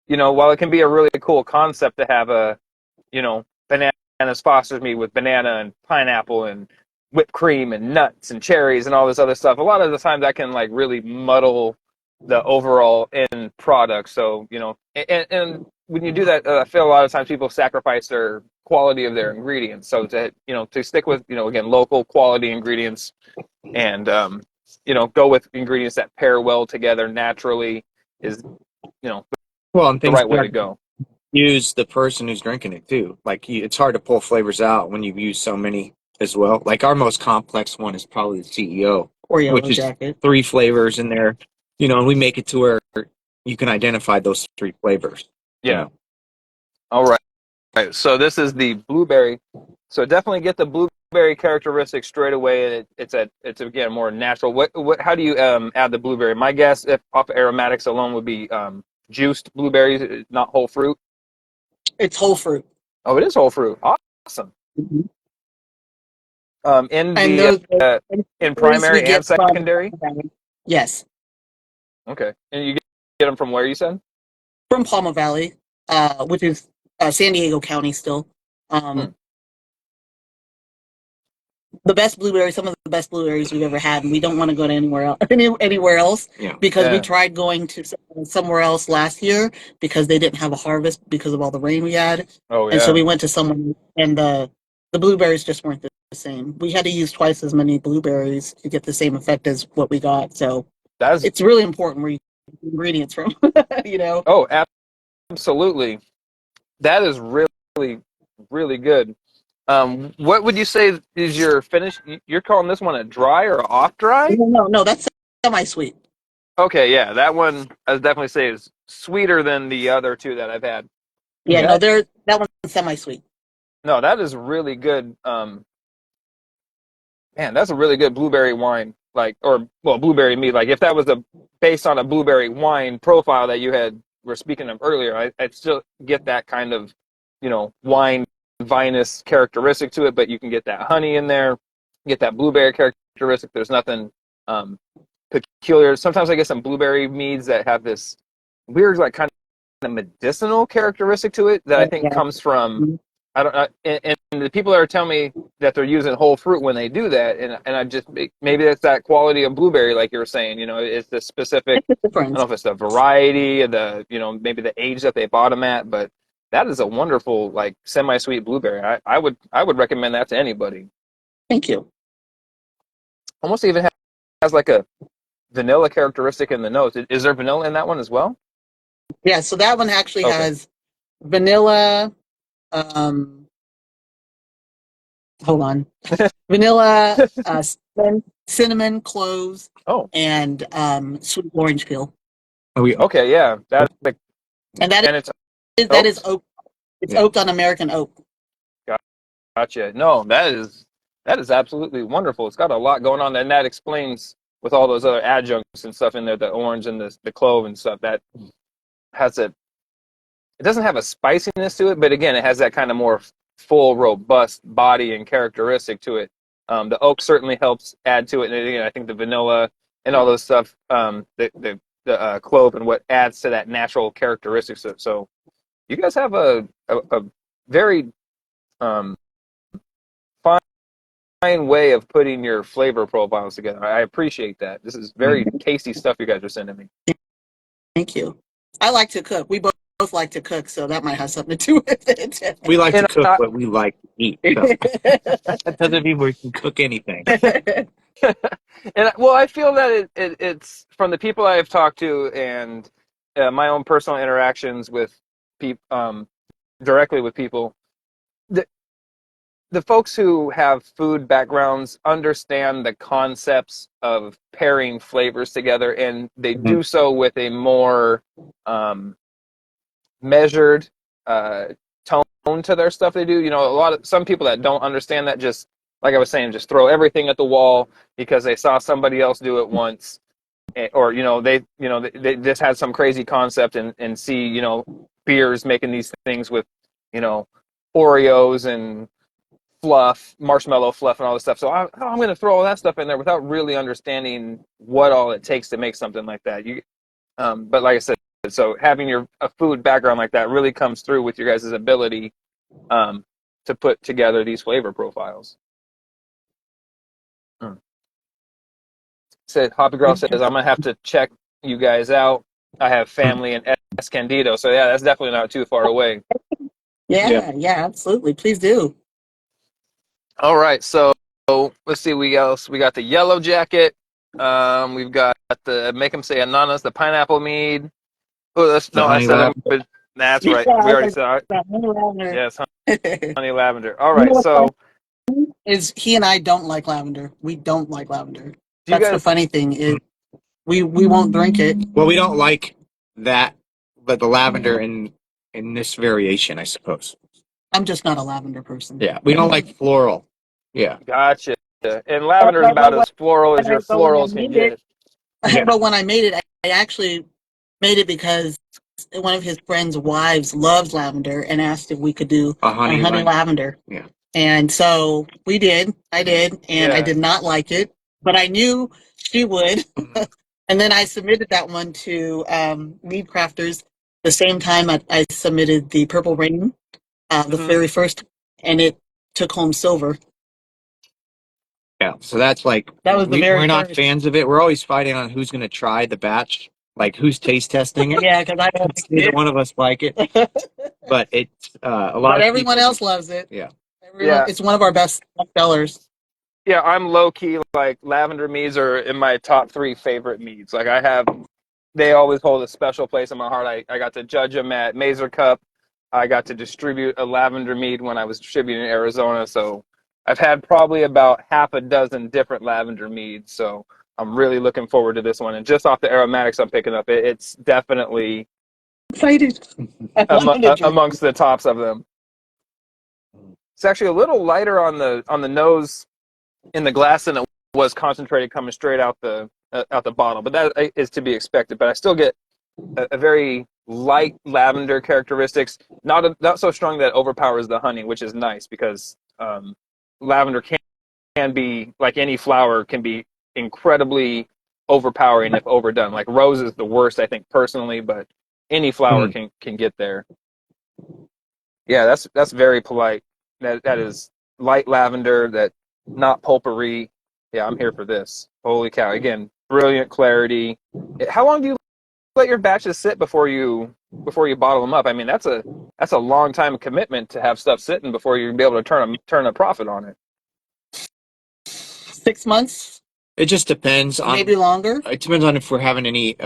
while it can be a really cool concept to have a bananas Foster's mead with banana and pineapple and whipped cream and nuts and cherries and all this other stuff, a lot of the time that can like really muddle the overall end product. So and when you do that, I feel a lot of times people sacrifice their quality of their ingredients. So to stick with again local quality ingredients and go with ingredients that pair well together naturally is Well, and the things right way to go. use the person who's drinking it too. Like it's hard to pull flavors out when you use so many as well. Like our most complex one is probably the CEO. Or yellow which is jacket. 3 flavors in there. You know, and we make it to where you can identify those 3 flavors. Yeah. know. All right. Right. So this is the blueberry. So definitely get the blueberry characteristics straight away. It's again more natural. How do you add the blueberry? My guess, if off aromatics alone, would be juiced blueberries, not whole fruit. It's whole fruit. Oh, it is whole fruit. Awesome. Mm-hmm. In And the those in blueberries we primary and get from secondary. yes, Okay, and you get them from where you said? from Palma Valley, which is San Diego County still. Hmm. The best blueberries, some of the best blueberries we've ever had, and we don't want to go to anywhere else Yeah. because we Yeah. tried going to somewhere else last year because they didn't have a harvest because of all the rain we had, Oh and so yeah. we went to someone and the blueberries just weren't the same. We had to use twice as many blueberries to get the same effect as what we got. So That's it's really important where you get the ingredients from. You know. oh absolutely. That is really really good. What would you say is your finish? You're calling this one a dry or a off dry? No, that's semi-sweet. Okay, yeah, that one I would definitely say is sweeter than the other two that I've had. Yeah, no, That that one's semi-sweet. no, that is really good. Man, that's a really good blueberry wine. Like, or well, blueberry mead. Like, if that was a based on a blueberry wine profile that you had were speaking of earlier, I'd still get that kind of, wine vinous characteristic to it. But you can get that honey in there, get that blueberry characteristic. There's nothing peculiar. Sometimes I get some blueberry meads that have this weird, like kind of medicinal characteristic to it that I think Yeah. comes from I don't know, and the people that are telling me that they're using whole fruit when they do that, and I just maybe it's that quality of blueberry, like you were saying, it's the specific. It's a I don't know difference. if it's the variety, maybe the age that they bought them at, but that is a wonderful like semi-sweet blueberry. I would recommend that to anybody. Thank you. Almost even has like a vanilla characteristic in the nose. Is there vanilla in that one as well? Yeah, so that one actually Okay. has vanilla, um, hold on, vanilla, cinnamon, cloves, Oh, and sweet orange peel. okay, yeah. That And and it's that is oaked. oak. It's Yeah. oaked on American oak. Gotcha. No, that is absolutely wonderful. It's got a lot going on, and that explains with all those other adjuncts and stuff in there, the orange and the clove and stuff. That has a. It doesn't have a spiciness to it, but again, it has that kind of more full, robust body and characteristic to it. The oak certainly helps add to it, and again, I think the vanilla and all those stuff, the clove and what adds to that natural characteristics. So you guys have a very um, fine way of putting your flavor profiles together. I appreciate that. This is very tasty stuff you guys are sending me. Thank you. I like to cook. We both like to cook, so that might have something to do with it. We like to And cook what we like to eat. So that doesn't mean we can cook anything. and well, I feel that it's from the people I've talked to and my own personal interactions with people, directly with people. The folks who have food backgrounds understand the concepts of pairing flavors together, and they Mhm. do so with a more measured tone to their stuff they do. Some people that don't understand that just, like I was saying, just throw everything at the wall because they saw somebody else do it once, or they just had some crazy concept and see beers making these things with Oreos and fluff, marshmallow fluff, and all this stuff. So I'm going to throw all that stuff in there without really understanding what all it takes to make something like that. But like I said, so having a food background like that really comes through with your guys' ability to put together these flavor profiles. Said Hoppy Girl says I'm gonna have to check you guys out. I have family in Escondido, so yeah, that's definitely not too far away. Yeah, absolutely. Please do. All right, so let's see. We got the yellow jacket. We've got the make them say ananas, the pineapple mead. Oh, The I honey said them, lavender. but that's right. Yeah, We already said all right. Honey Lavender. Yes, honey lavender. All You know right, what's funny so is he and I don't like lavender. We don't like lavender. That's the funny thing is we won't drink it. Well, we don't like that, but the lavender in this variation, I suppose. I'm just not a lavender person. Yeah, we don't like floral. Yeah. Gotcha. And lavender is about as floral as your But when I florals can made it, get. Yeah. but when I made it, I actually made it because one of his friends' wives loves lavender and asked if we could do A honey lavender. Yeah. And so we did. I did, and I Yeah. did not like it, but I knew she would. And then I submitted that one to Mead Crafters the same time I submitted the Purple Rain, the very first, and it took home silver. Yeah. So that's like That was the very we're not first. fans of it. We're always fighting on who's going to try the batch, like who's taste testing it. Yeah, because I don't like Neither it. one of us like it, but it's a lot But of everyone people. else loves it. Yeah. Everyone, it's one of our best sellers. Yeah, I'm low key like lavender meads are in my top 3 favorite meads. Like they always hold a special place in my heart. I got to judge them at Mazer Cup. I got to distribute a lavender mead when I was distributing in Arizona. So I've had probably about half a dozen different lavender meads. So I'm really looking forward to this one. And just off the aromatics I'm picking up, it's definitely Excited. amongst the tops of them. It's actually a little lighter on the nose in the glass than it was concentrated coming straight out the bottle, but that is to be expected. But I still get a very light lavender characteristics, not so strong that it overpowers the honey, which is nice because lavender can be, like any flower, can be incredibly overpowering if overdone. Like rose is the worst, I think, personally, but any flower can get there. Yeah, that's very polite. That is light lavender, that not pulpery. Yeah, I'm here for this. Holy cow. Again, brilliant clarity. How long do you let your batches sit before you bottle them up? I mean, that's a long time commitment to have stuff sitting before you be able to turn a profit on it. 6 months, It just depends on maybe longer. It depends on if we're having any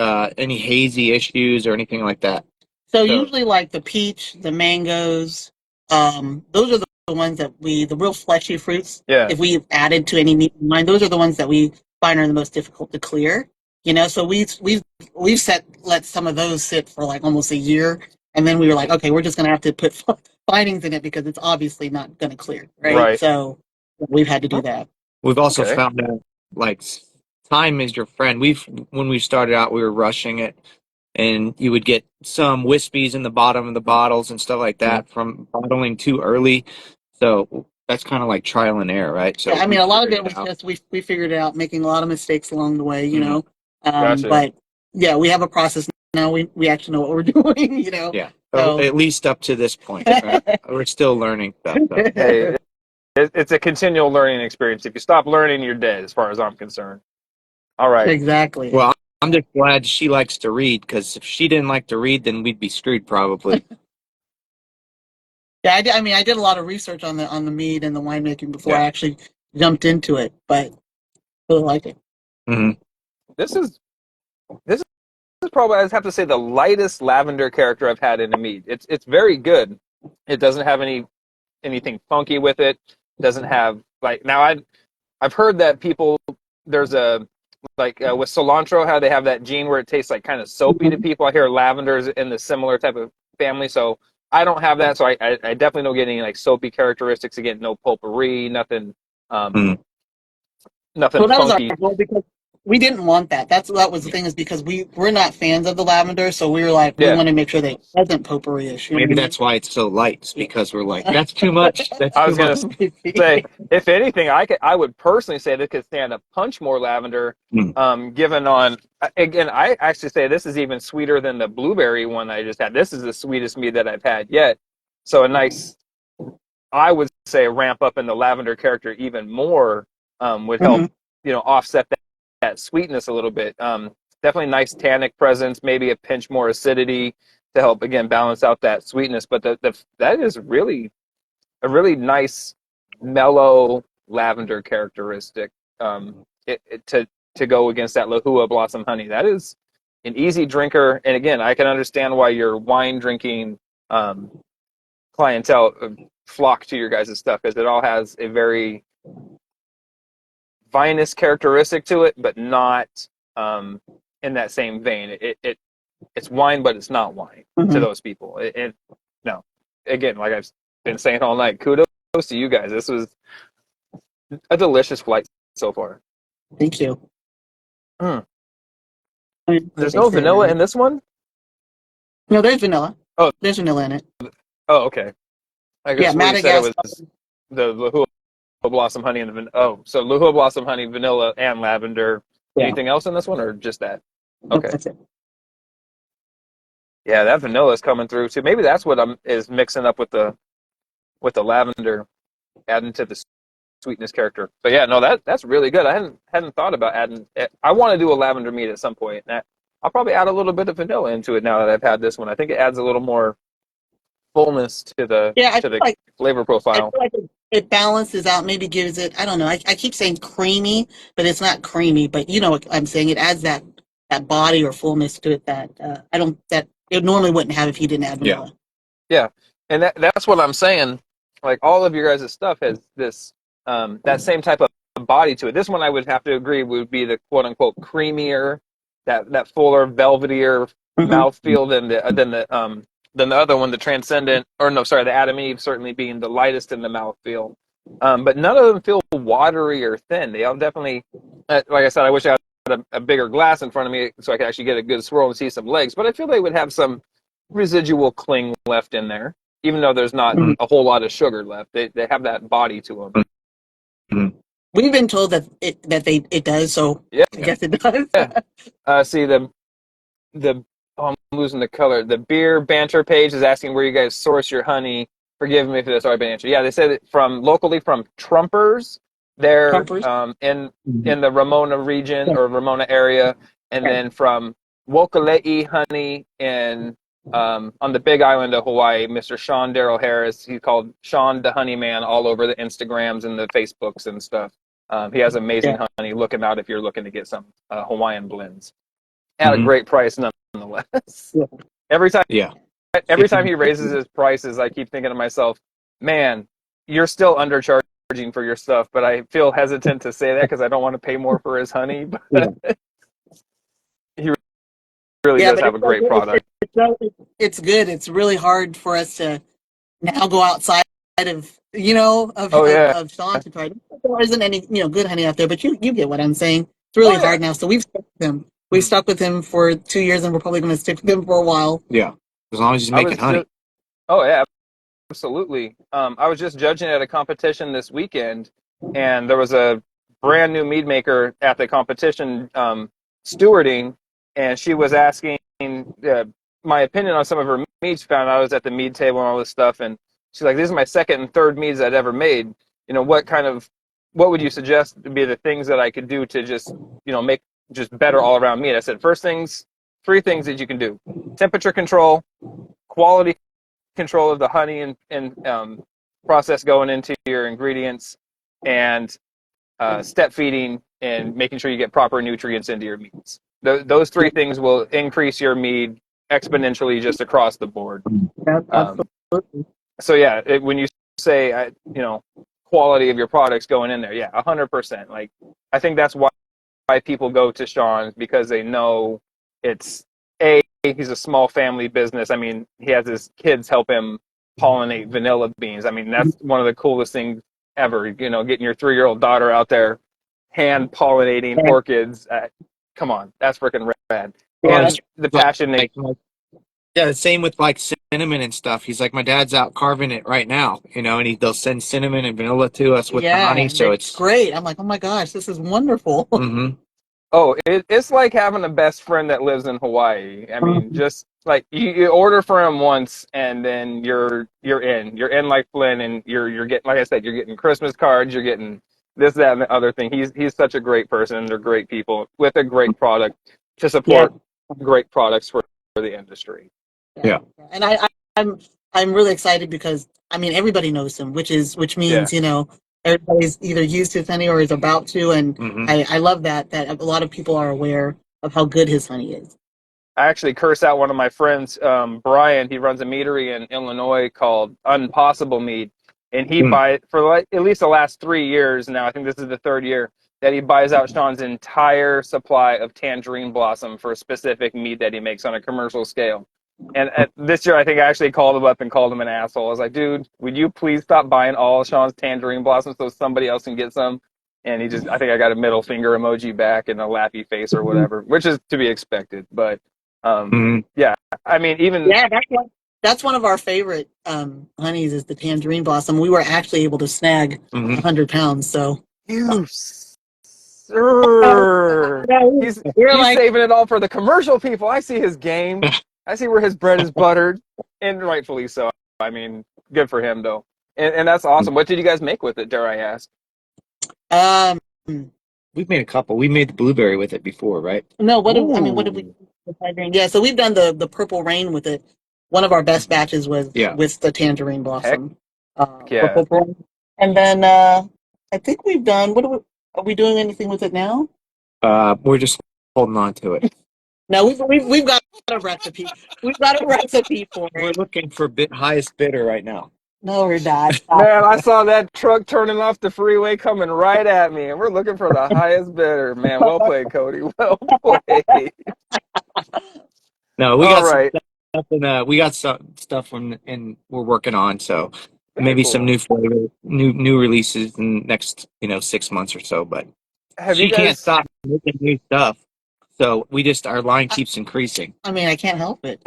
hazy issues or anything like that. So usually, like the peach, the mangoes, those are the ones that the real fleshy fruits. Yeah. If we've added to any meat in mine, those are the ones that we find are the most difficult to clear. You know, so we've let some of those sit for like almost a year, and then we were like, okay, we're just gonna have to put findings in it because it's obviously not gonna clear, right? Right. So we've had to do that. We've also found out, like, time is your friend. When we started out, we were rushing it, and you would get some wispies in the bottom of the bottles and stuff like that from bottling too early. So that's kind of like trial and error, right? So yeah, I mean, a lot of it was just we figured it out, making a lot of mistakes along the way, you know. Gotcha. But yeah, we have a process now. We actually know what we're doing, you know. Yeah, So, at least up to this point, right? We're still learning stuff. So. Hey, it's a continual learning experience. If you stop learning, you're dead, as far as I'm concerned. All right. Exactly. Well, I'm just glad she likes to read, because if she didn't like to read, then we'd be screwed probably. Yeah, I mean, I did a lot of research on the mead and the winemaking before I actually jumped into it, but I really like it. Mm-hmm. This is probably, I have to say, the lightest lavender character I've had in a mead. It's very good. It doesn't have anything funky with it. Doesn't have, like, now I've heard that there's a, like, with cilantro, how they have that gene where it tastes like kind of soapy to people. I hear lavender's in the similar type of family, so I don't have that. So I definitely don't get any like soapy characteristics. Again, no pulpery, nothing nothing Well, that was our funky. goal because we didn't want that. That was the thing, is because we're not fans of the lavender, so we were like, we want to make sure that it wasn't potpourri-ish. Maybe that's why it's so light. It's because we're like, that's too much. That's I was too gonna much. say, if anything, I would personally say this could stand a punch more lavender. Given on, again, I actually say this is even sweeter than the blueberry one I just had. This is the sweetest mead that I've had yet. So a nice, I would say, ramp up in the lavender character even more would help, offset that sweetness a little bit. Definitely nice tannic presence, maybe a pinch more acidity to help, again, balance out that sweetness. But that is really a really nice, mellow lavender characteristic to go against that Lahua Blossom Honey. That is an easy drinker. And again, I can understand why your wine drinking clientele flock to your guys' stuff, because it all has a very, vinous characteristic to it, but not in that same vein. It's wine, but it's not wine to those people. No, again, like I've been saying all night, kudos to you guys. This was a delicious flight so far. Thank you. There's no vanilla in this one? No, there's vanilla. Oh, there's vanilla in it. Oh, okay. I guess what you said it Madagascar. was the Lahua Blossom Honey and so Lahua Blossom Honey, vanilla, and lavender. Yeah. Anything else in this one, or just that? Nope, Okay. that's it. Yeah, that vanilla is coming through too. Maybe that's what is mixing up with the lavender, adding to the sweetness character. But yeah, no, that's really good. I hadn't thought about adding. I want to do a lavender mead at some point. And I'll probably add a little bit of vanilla into it now that I've had this one. I think it adds a little more fullness to the flavor profile. I feel like it balances out. Maybe gives it. I don't know. I keep saying creamy, but it's not creamy. But you know what I'm saying. It adds that body or fullness to it that it normally wouldn't have if you didn't add vanilla. Yeah, and that's what I'm saying. Like all of your guys' stuff has this that same type of body to it. This one I would have to agree would be the quote unquote creamier, that fuller, velvetier mouthfeel than the other one, the Transcendent, the Adam Eve certainly being the lightest in the mouthfeel. But none of them feel watery or thin. They all definitely, like I said, I wish I had a bigger glass in front of me so I could actually get a good swirl and see some legs. But I feel they would have some residual cling left in there, even though there's not a whole lot of sugar left. They have that body to them. We've been told that it does, so yeah. I guess it does. Yeah. See I'm losing the color. The beer banter page is asking where you guys source your honey. Forgive me for this already been answered. Yeah, they said locally from Trumpers. They're in the Ramona region or Ramona area, and then from Wokalei Honey on the Big Island of Hawaii, Mr. Sean Darrell Harris. He's called Sean the Honey Man all over the Instagrams and the Facebooks and stuff. He has amazing honey. Look him out if you're looking to get some Hawaiian blends at a great price, nonetheless. Yeah. Every time he raises his prices, I keep thinking to myself, man, you're still undercharging for your stuff. But I feel hesitant to say that because I don't want to pay more for his honey. But he really does have a great product. It's good. It's really hard for us to now go outside of Sean to try. There isn't any good honey out there, but you get what I'm saying. It's really hard now. So we've stuck with him. We stuck with him for 2 years, and we're probably going to stick with him for a while. Yeah, as long as he's making honey. Absolutely. I was just judging at a competition this weekend, and there was a brand new mead maker at the competition stewarding, and she was asking my opinion on some of her meads. Found out I was at the mead table and all this stuff, and she's like, "This is my second and third meads I'd ever made. What would you suggest to be the things that I could do to just make just better all around mead?" I said, three things that you can do: temperature control, quality control of the honey and process going into your ingredients, and step feeding and making sure you get proper nutrients into your meads. Those three things will increase your mead exponentially just across the board. Absolutely. So yeah, when you say quality of your products going in there, 100%. Like I think that's why people go to Sean, because they know he's a small family business. I mean, he has his kids help him pollinate vanilla beans. I mean, that's one of the coolest things ever. Getting your 3-year-old daughter out there hand pollinating orchids. Come on, that's freaking rad. And the passion same with like cinnamon and stuff. He's like, my dad's out carving it right now, and they'll send cinnamon and vanilla to us with the honey. So it's great. I'm like, oh my gosh, this is wonderful. Oh, it's like having a best friend that lives in Hawaii. I mean, just like you order for him once, and then you're in like Flynn, and you're getting, like I said, you're getting Christmas cards, you're getting this, that, and the other thing. He's such a great person, and they're great people with a great product to support great products for the industry. Yeah. And I'm really excited because everybody knows him, which means everybody's either used his honey or is about to, and I love that a lot of people are aware of how good his honey is. I actually curse out one of my friends, Brian. He runs a meadery in Illinois called Unpossible Mead, and he buys for like at least the last 3 years now. I think this is the third year. that he buys out Sean's entire supply of tangerine blossom for a specific mead that he makes on a commercial scale. And this year, I think I actually called him up and called him an asshole. I was like, dude, would you please stop buying all Sean's tangerine blossom so somebody else can get some? And I think I got a middle finger emoji back and a laughy face or whatever, which is to be expected. But yeah, I mean, even Yeah, that's one of our favorite honeys is the tangerine blossom. We were actually able to snag 100 pounds. So you, sir, he's we're like, saving it all for the commercial people. I see his game. I see where his bread is buttered, and rightfully so. I mean, good for him though, and that's awesome. What did you guys make with it? Dare I ask? We've made a couple. We made the blueberry with it before, right? No, what did we? Yeah, so we've done the purple rain with it. One of our best batches was with the tangerine blossom. Yeah. Purple rain. And then I think we've done. Are we doing anything with it now? We're just holding on to it. No, we've got a recipe. We've got a recipe for it. We're looking for highest bidder right now. No, we're not. Man, I saw that truck turning off the freeway coming right at me, and we're looking for the highest bidder. Man, well played, Kody. Well played. No, we All got right. some stuff, and we got some stuff and we're working on. So maybe cool. some new flavor, new releases in the next 6 months or so. But she can't stop making new stuff. So our line keeps increasing. I mean, I can't help it.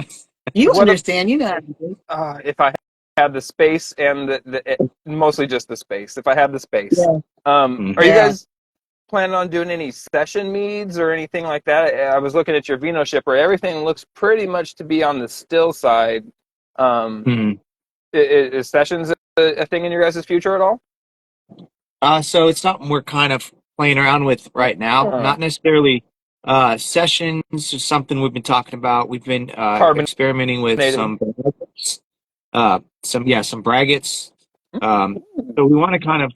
You understand? You know how to do. If I had the space and mostly just the space. If I had the space, are you guys planning on doing any session meads or anything like that? I was looking at your Vinoshipper. Everything looks pretty much to be on the still side. Is sessions a thing in your guys' future at all? So it's something we're kind of playing around with right now. Not necessarily sessions is something we've been talking about. We've been experimenting with some braggots. So we want to kind of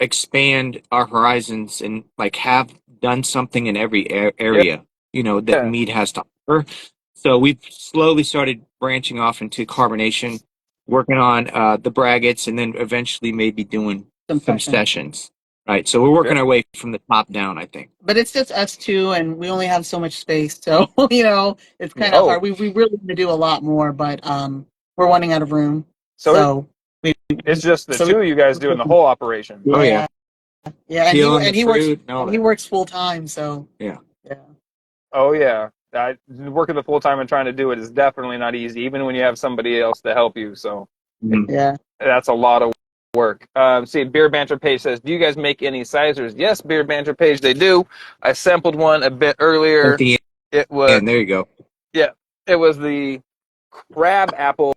expand our horizons and have done something in every area that Mead has to offer. So we've slowly started branching off into carbonation, working on the braggots, and then eventually maybe doing some sessions. Right, so we're working our way from the top down, I think. But it's just us two, and we only have so much space, so it's kind of hard. We really want to do a lot more, but we're running out of room. So it's just the two of you guys doing the whole operation. Oh yeah, and he works full time. So yeah. Oh yeah, working the full time and trying to do it is definitely not easy, even when you have somebody else to help you. So that's a lot of work. See, Beer Banter Page says, do you guys make any sizers? Yes, Beer Banter Page, they do. I sampled one a bit earlier. It was there you go. Yeah, it was the crabapple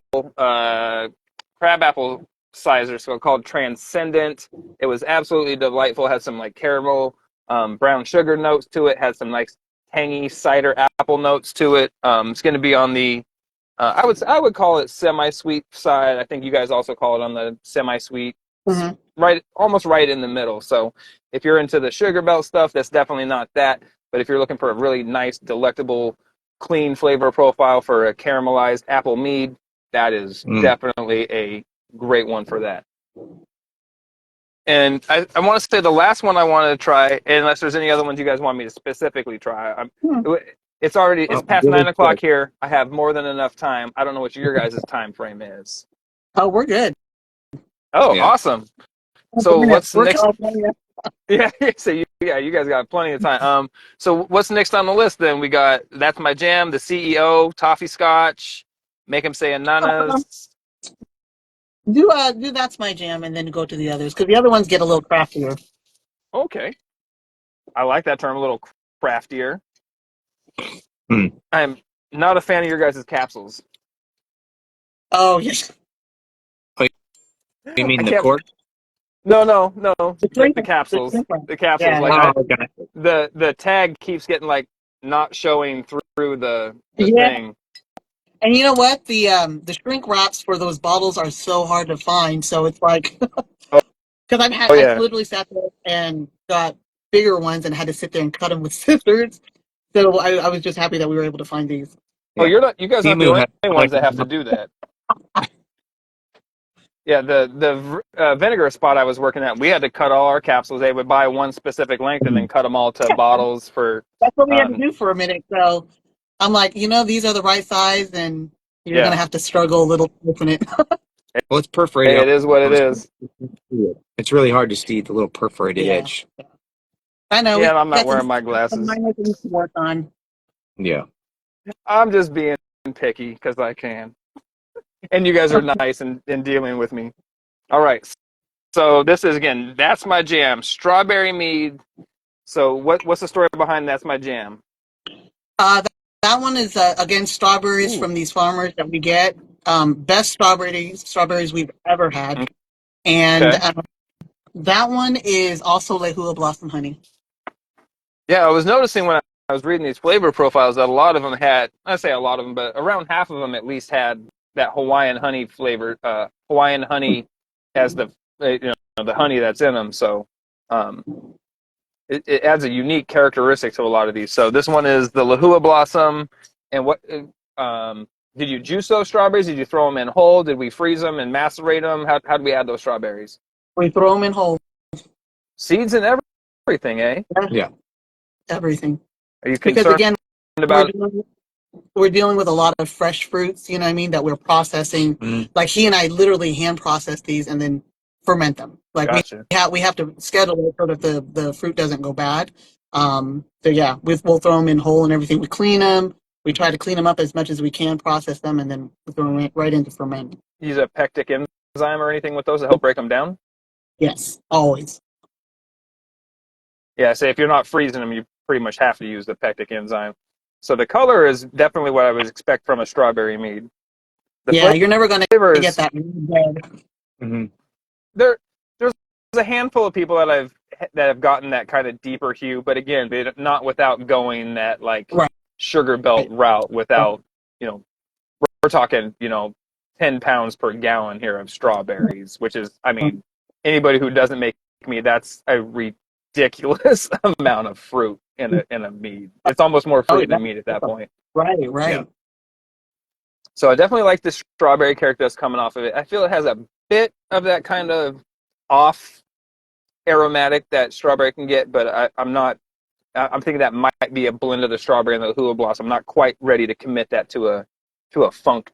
sizer, so called Transcendent. It was absolutely delightful. Had some caramel, brown sugar notes to it. Had some nice tangy cider apple notes to it. It's going to be on the I would call it semi-sweet side. I think you guys also call it on the semi-sweet, almost right in the middle. So if you're into the sugar belt stuff, that's definitely not that. But if you're looking for a really nice, delectable, clean flavor profile for a caramelized apple mead, that is definitely a great one for that. And I want to say the last one I wanted to try, unless there's any other ones you guys want me to specifically try. It's past 9 o'clock here. I have more than enough time. I don't know what your guys' time frame is. Oh, we're good. Oh, awesome. So what's next? So you guys got plenty of time. So what's next on the list then? We got That's My Jam, the CEO, Toffee Scotch, Make 'em Say Ananas. Do That's My Jam and then go to the others, because the other ones get a little craftier. Okay. I like that term, a little craftier. I'm not a fan of your guys' capsules. Oh, yes. You mean the cork? No. The capsules. The capsules. The tag keeps getting not showing through the thing. And you know what? The shrink wraps for those bottles are so hard to find. So it's because I literally sat there and got bigger ones and had to sit there and cut them with scissors. So I was just happy that we were able to find these. Oh, you guys aren't the only ones that have to do that. Yeah, the vinegar spot I was working at, we had to cut all our capsules. They would buy one specific length and then cut them all to bottles for. That's what we had to Um, do for a minute. So I'm like, these are the right size, and you're yeah, gonna have to struggle a little to open it. Well, it's perforated. it is what it is. It's really hard to see the little perforated Yeah, edge. I know Yeah, we and I'm not got wearing my some glasses. minor things to work on. Yeah. I'm just being picky because I can. And you guys are nice in dealing with me. All right. So this is again, that's my jam, strawberry mead. So what's the story behind that's my jam? That one is again strawberries Ooh. from these farmers that we get. Best strawberries we've ever had, and Okay. that one is also Lehua blossom honey. Yeah, I was noticing when I was reading these flavor profiles that a lot of them had, I say a lot of them, but around half of them at least had that Hawaiian honey flavor. Hawaiian honey as the honey that's in them. So um, it adds a unique characteristic to a lot of these. So this one is the Lehua blossom. And what did you juice those strawberries? Did you throw them in whole? Did we freeze them and macerate them? How did we add those strawberries? We throw them in whole. Seeds and everything, eh? Yeah. Everything. Are you Because concerned again, about? we're dealing with a lot of fresh fruits, you know what I mean, that we're processing. Mm. Like he and I literally hand process these and then ferment them. Like Gotcha. we have to schedule it so that the fruit doesn't go bad. So yeah, we'll throw them in whole and everything. We clean them. We try to clean them up as much as we can, process them, and then we throw them right into ferment. Use a pectic enzyme or anything with those to help break them down? Yes, always. Yeah, say if you're not freezing them, you pretty much have to use the pectic enzyme. So the color is definitely what I would expect from a strawberry mead. The Yeah, you're never going flavor to get is that red. Mm-hmm. there's a handful of people that have gotten that kind of deeper hue, but again, not without going that like Right. sugar belt route. Without we're talking 10 pounds per gallon here of strawberries, which is, I mean, anybody who doesn't make me, that's a ridiculous amount of fruit in a mead. It's almost more fruit than meat at that point. Right. Yeah. So I definitely like the strawberry character that's coming off of it. I feel it has a bit of that kind of off aromatic that strawberry can get, but I'm not. I'm thinking that might be a blend of the strawberry and the hula blossom. I'm not quite ready to commit that to a funk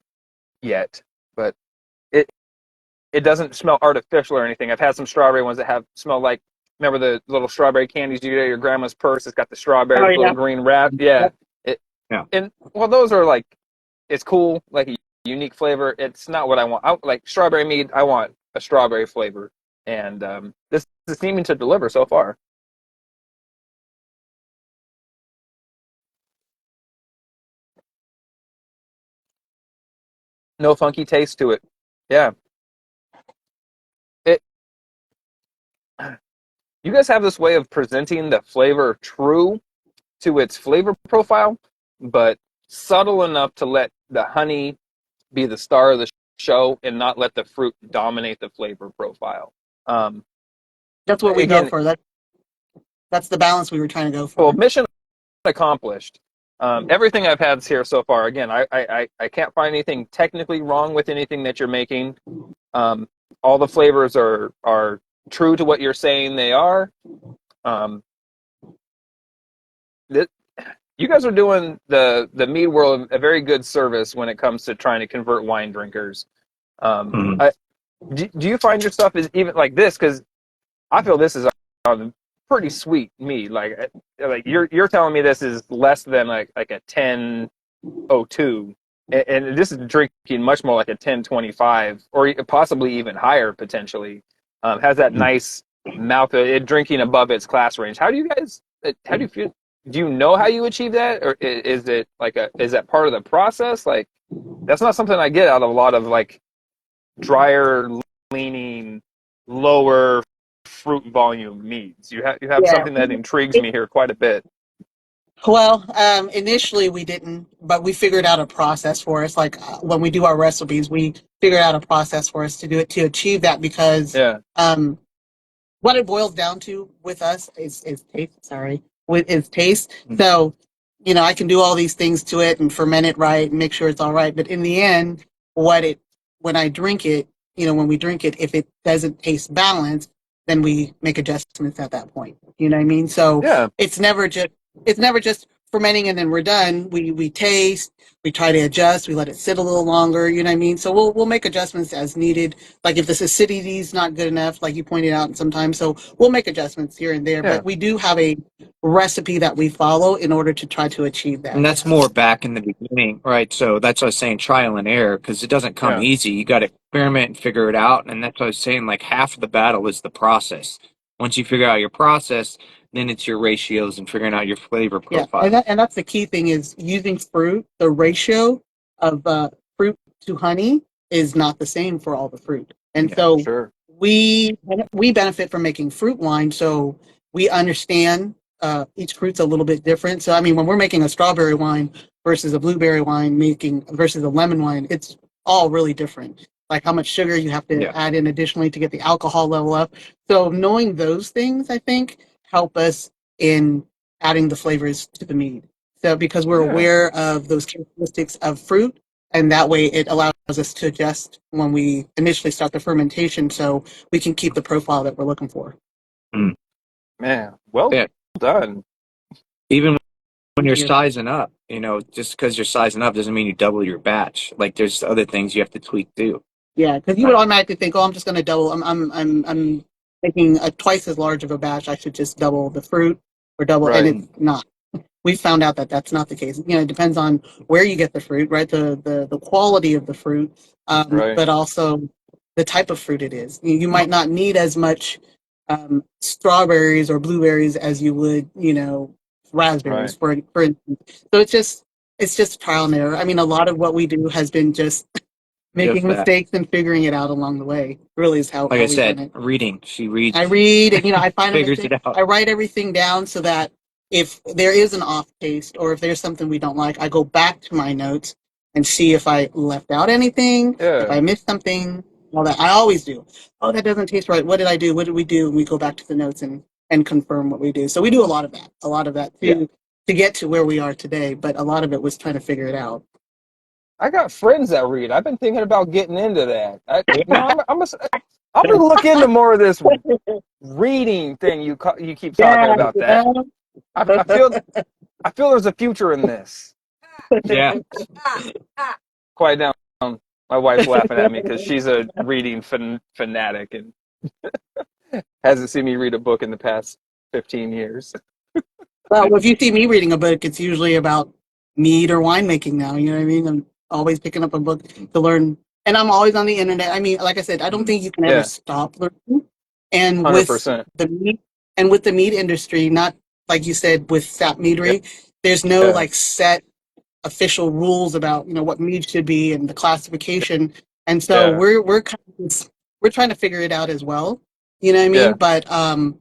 yet, but it doesn't smell artificial or anything. I've had some strawberry ones that have smell like, remember the little strawberry candies you get at your grandma's purse? It's got the strawberry with little green wrap. Yeah. And well, those are like, it's cool, like a unique flavor. It's not what I want. Like strawberry mead, I want a strawberry flavor, and this is seeming to deliver so far. No funky taste to it. Yeah. It. You guys have this way of presenting the flavor true to its flavor profile, but subtle enough to let the honey be the star of the show and not let the fruit dominate the flavor profile. That's what we go Again, for. That's the balance we were trying to go for. well, mission accomplished. Everything I've had here so far, again, I can't find anything technically wrong with anything that you're making. All the flavors are true to what you're saying they are. You guys are doing the mead world a very good service when it comes to trying to convert wine drinkers. Mm-hmm. Do you find your stuff is even like this? Because I feel this is a pretty sweet mead. Like you're telling me this is less than like a 10.02, and this is drinking much more like a 10.25 or possibly even higher potentially. Has that nice mouth, drinking above its class range. How do you feel? Do you know how you achieve that, or is it is that part of the process? Like that's not something I get out of a lot of like drier leaning, lower fruit volume meads. You have something that intrigues me here quite a bit. Well, initially we didn't, but we figured out a process for us. Like when we do our recipes, we figured out a process for us to do it to achieve that because Yeah. What it boils down to with us is taste. Sorry, is taste. So, I can do all these things to it and ferment it right and make sure it's all right. But in the end, when I drink it, when we drink it, if it doesn't taste balanced, then we make adjustments at that point. You know what I mean? So Yeah. it's never just fermenting and then we're done. We taste, we try to adjust, we let it sit a little longer, you know what I mean? So we'll make adjustments as needed. Like if this acidity is not good enough, like you pointed out sometimes, so we'll make adjustments here and there. Yeah. But we do have a recipe that we follow in order to try to achieve that. And that's more back in the beginning, right? So that's what I was saying, trial and error, because it doesn't come Yeah. easy. You got to experiment and figure it out. And that's what I was saying, like half of the battle is the process. Once you figure out your process, then it's your ratios and figuring out your flavor Yeah, profile. and that's the key thing is using fruit. The ratio of fruit to honey is not the same for all the fruit, and Yeah, so sure. we benefit from making fruit wine. So we understand each fruit's a little bit different. So I mean, when we're making a strawberry wine versus a blueberry wine, making versus a lemon wine, it's all really different. Like how much sugar you have to Yeah. add in additionally to get the alcohol level up. So knowing those things, I think, help us in adding the flavors to the mead. So because we're Yeah. aware of those characteristics of fruit, and that way it allows us to adjust when we initially start the fermentation, so we can keep the profile that we're looking for. Man, well Yeah. done. Even when you're Yeah. sizing up, just because you're sizing up doesn't mean you double your batch. Like there's other things you have to tweak too. Yeah, because you would automatically think, "Oh, I'm just going to double. I'm making a twice as large of a batch. I should just double the fruit or double." And Right. it's not. We found out that that's not the case. It depends on where you get the fruit, right? The quality of the fruit, Right. but also the type of fruit it is. You might not need as much strawberries or blueberries as you would, raspberries, Right. for instance. So it's just trial and error. I mean, a lot of what we do has been just Just making that. mistakes and figuring it out along the way. Really is how Like I we've done said, it. reading. She reads, I read and I find a figures it mistake. out. I write everything down so that if there is an off taste or if there's something we don't like, I go back to my notes and see if I left out anything, if Yeah. I missed something, all that. I always do. Oh, that doesn't taste right. What did I do? What did we do? And we go back to the notes and confirm what we do. So we do a lot of that Yeah. to get to where we are today. But a lot of it was trying to figure it out. I got friends that read. I've been thinking about getting into that. I'm gonna look into more of this reading thing you keep talking Yeah, about. That I feel there's a future in this. Yeah. Quiet down. My wife's laughing at me because she's a reading fanatic and hasn't seen me read a book in the past 15 years. Well, if you see me reading a book, it's usually about mead or winemaking now. You know what I mean? I'm always picking up a book to learn. And I'm always on the internet. I mean, like I said, I don't think you can ever Yeah, stop learning. And with 100%. the mead and with the mead industry, not like you said with sap Yeah, meadery, there's no yeah, like set official rules about, what mead should be and the classification. And so yeah, we're trying to figure it out as well. You know what I mean? yeah. But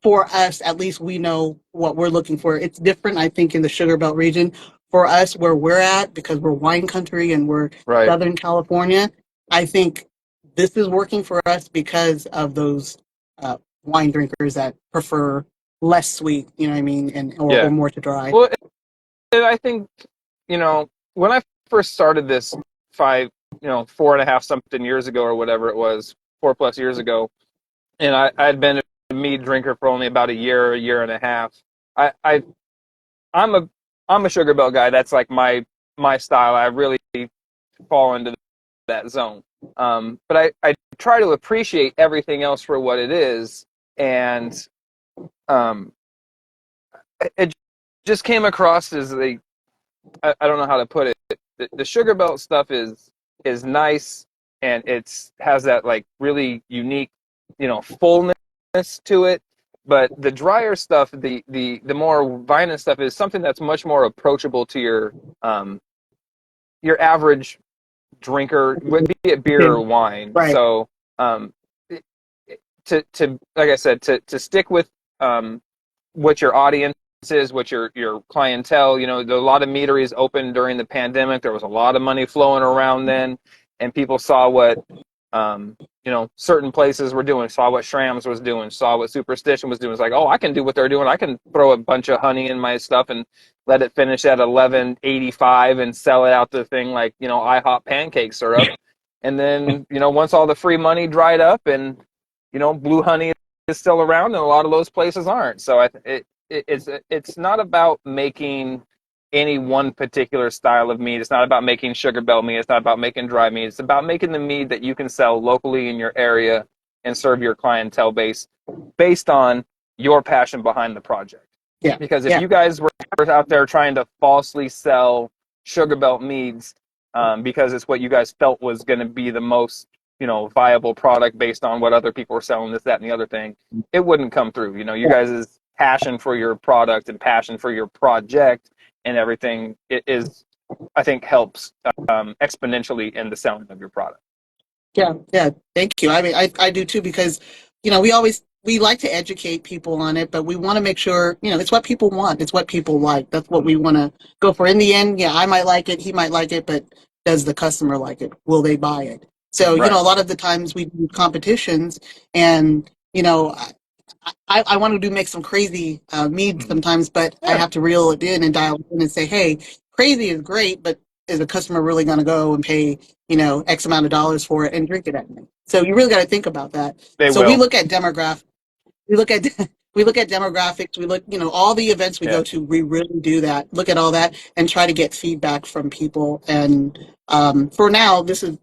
for us, at least we know what we're looking for. It's different, I think, in the Sugar Belt region. For us, where we're at, because we're wine country and we're Right. Southern California, I think this is working for us because of those wine drinkers that prefer less sweet, you know what I mean, or Yeah. more to dry. Well, and I think when I first started this 4.5 something years ago or whatever it was, 4+ years ago, and I'd been a mead drinker for only about a year and a half. I, I I'm a sugar belt guy. That's like my style. I really fall into that zone. But I try to appreciate everything else for what it is, and um, it just came across as I don't know how to put it. The sugar belt stuff is nice, and it's has that like really unique, fullness to it. But the drier stuff, the more vinous stuff, is something that's much more approachable to your average drinker, be it beer or wine. Right. So um, to like I said, to stick with what your audience is, what your clientele. A lot of meaderies opened during the pandemic. There was a lot of money flowing around then, and people saw what certain places were doing, saw what Shram's was doing, saw what Superstition was doing. It's like, oh, I can do what they're doing. I can throw a bunch of honey in my stuff and let it finish at 1185 and sell it out the thing like IHOP pancake syrup. And then, once all the free money dried up and, blue honey is still around and a lot of those places aren't. So it's not about making any one particular style of mead. It's not about making sugar belt mead. It's not about making dry mead. It's about making the mead that you can sell locally in your area and serve your clientele base based on your passion behind the project. Yeah. Because if you guys were out there trying to falsely sell sugar belt meads because it's what you guys felt was going to be the most, viable product based on what other people were selling, this, that, and the other thing, it wouldn't come through. You guys' passion for your product and passion for your project and everything I think helps exponentially in the selling of your product. Yeah, thank you. I mean, I do too, because, we like to educate people on it, but we want to make sure, it's what people want. It's what people like. That's what we want to go for. In the end, yeah, I might like it, he might like it, but does the customer like it? Will they buy it? So, Right. a lot of the times we do competitions and, I want to make some crazy mead sometimes, but I have to reel it in and dial it in and say, hey, crazy is great, but is the customer really going to go and pay, X amount of dollars for it and drink it at me? So you really got to think about that. We look at demographics. We look at demographics. We look, all the events we go to. We really do that. Look at all that and try to get feedback from people. And for now, this is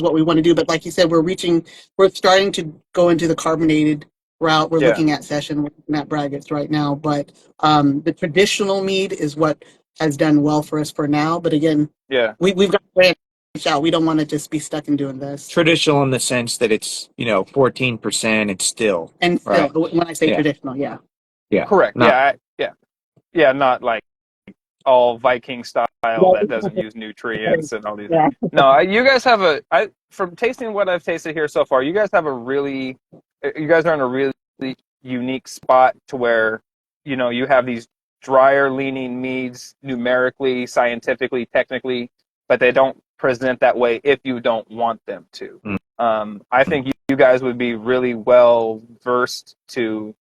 what we want to do. But like you said, we're starting to go into the carbonated route. We're looking at session, we're looking at braggots right now. But the traditional mead is what has done well for us for now. But again, we've got to branch out. We don't want to just be stuck in doing this. Traditional in the sense that it's 14%. It's still right. When I say traditional, yeah, correct. Not, Not like all Viking style that doesn't use nutrients and all these. Yeah. No, you guys have from tasting what I've tasted here so far, you guys are in a really unique spot to where, you have these drier leaning meads numerically, scientifically, technically, but they don't present that way if you don't want them to. I think you guys would be really well versed to,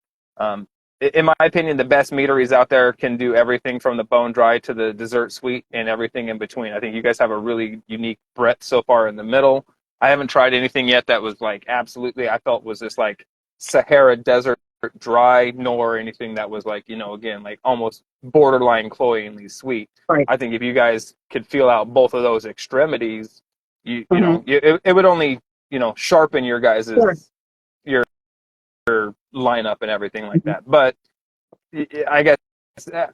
in my opinion, the best meaderies out there can do everything from the bone dry to the dessert sweet and everything in between. I think you guys have a really unique breadth so far in the middle. I haven't tried anything yet that was like absolutely, I felt was this like Sahara desert dry, nor anything that was like, again, like almost borderline cloyingly sweet. Right. I think if you guys could feel out both of those extremities, it would only, sharpen your guys' your lineup and everything like that. But I guess,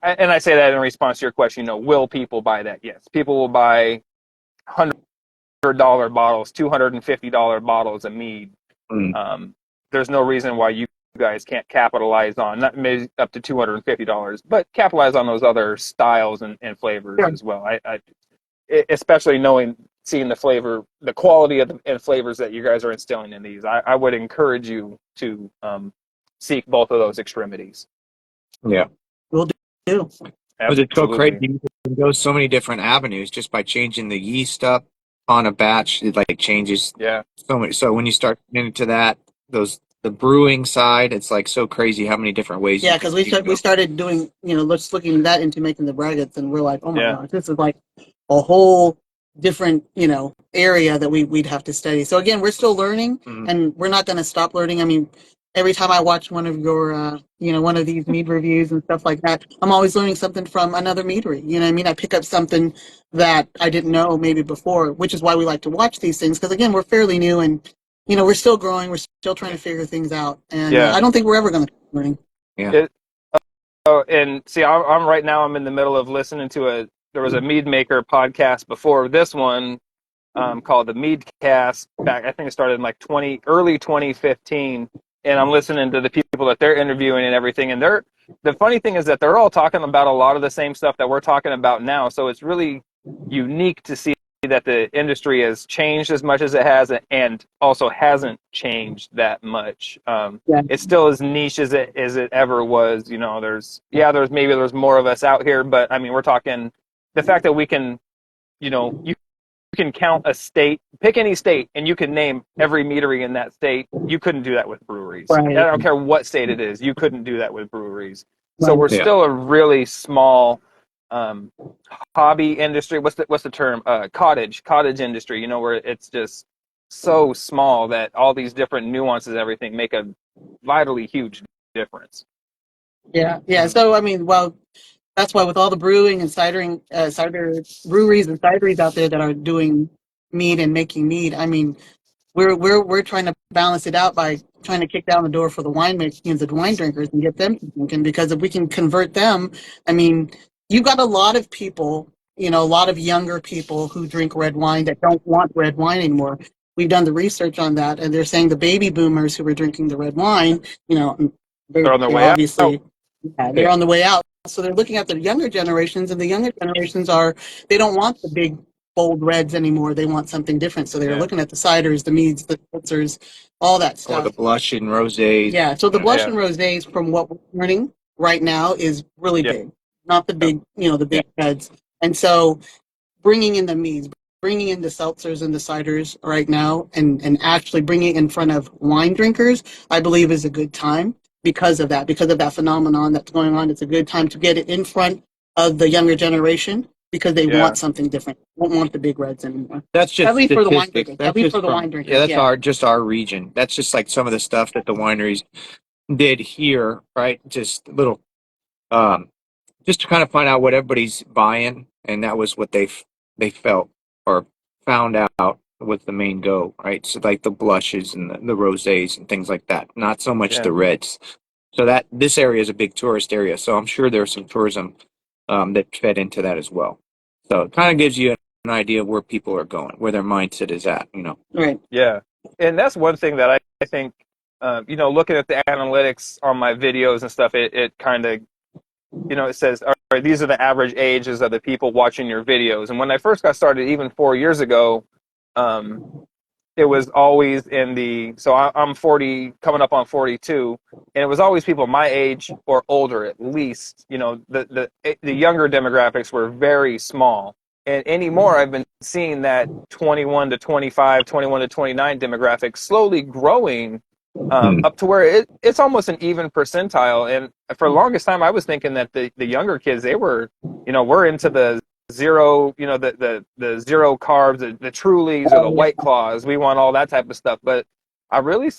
and I say that in response to your question, will people buy that? Yes. People will buy $100 bottles, $250 bottles of mead. There's no reason why you guys can't capitalize on, not maybe up to $250, but capitalize on those other styles and flavors as well. I especially seeing the quality and flavors that you guys are instilling in these. I would encourage you to seek both of those extremities. Yeah. We'll do. Because it's so crazy. You can go so many different avenues just by changing the yeast up on a batch. It like changes so much. So when you start getting into that, the brewing side, it's like so crazy how many different ways. Yeah, because we started doing, let's looking that into making the braggots, and we're like, oh my gosh, this is like a whole different, area that we'd have to study. So again, we're still learning, and we're not going to stop learning. I mean, every time I watch one of your, one of these mead reviews and stuff like that, I'm always learning something from another meadery. You know what I mean? I pick up something that I didn't know maybe before, which is why we like to watch these things. Because again, we're fairly new, and we're still growing. We're still trying to figure things out, and I don't think we're ever going to stop learning. Yeah. And see, I'm right now. I'm in the middle of listening to there was a mead maker podcast before this one, called the Meadcast. Back, I think it started in like early 2015, and I'm listening to the people that they're interviewing and everything. And the funny thing is that they're all talking about a lot of the same stuff that we're talking about now. So it's really unique to see that the industry has changed as much as it has, and also hasn't changed that much. It's still as niche as it ever was. There's more of us out here, but I mean, we're talking the fact that we can, you can count a state, pick any state, and you can name every meadery in that state. You couldn't do that with breweries. Right. I don't care what state it is. You couldn't do that with breweries. So we're still a really small hobby industry. What's the term? Cottage industry. Where it's just so small that all these different nuances, everything make a vitally huge difference. Yeah. So I mean, well, that's why with all the brewing and cider breweries and cideries out there that are doing mead and making mead, I mean, we're trying to balance it out by trying to kick down the door for the winemakers, the wine drinkers, and get them drinking. Because if we can convert them, I mean, you've got a lot of people, a lot of younger people who drink red wine that don't want red wine anymore. We've done the research on that, and they're saying the baby boomers who were drinking the red wine, They're on their they're way out. obviously they're on the way out. So they're looking at the younger generations, and the younger generations they don't want the big bold reds anymore. They want something different. So they're Yeah. looking at the ciders, the meads, the seltzers, all that Or stuff. the blush and rosés. Yeah. So the blush Yeah. and rosés, from what we're learning right now, is really Yeah. big. Not the big, the big reds. And so bringing in the meads, bringing in the seltzers and the ciders right now, and actually bringing it in front of wine drinkers, I believe is a good time because of that phenomenon that's going on. It's a good time to get it in front of the younger generation because they want something different. They don't want the big reds anymore. That's just At least for the wine statistics. drinkers. That's At least just for the wine from drinkers. yeah. That's just our region. That's just like some of the stuff that the wineries did here, right? Just little, just to kind of find out what everybody's buying, and that was what they felt or found out was the main go, right? So like the blushes and the rosés and things like that. Not so much the reds. So that this area is a big tourist area, so I'm sure there's some tourism that fed into that as well. So it kind of gives you an idea of where people are going, where their mindset is at, Right. Yeah. And that's one thing that I think, looking at the analytics on my videos and stuff, it kind of, it says, all right, these are the average ages of the people watching your videos. And when I first got started, even 4 years ago, it was always I'm 40, coming up on 42, and it was always people my age or older at least. The younger demographics were very small. And anymore, I've been seeing that 21 to 25, 21 to 29 demographic slowly growing up to where it's almost an even percentile. And for the longest time, I was thinking that the younger kids, they were, we're into the zero, the zero carbs, the Trulies or the White Claws. We want all that type of stuff. But I really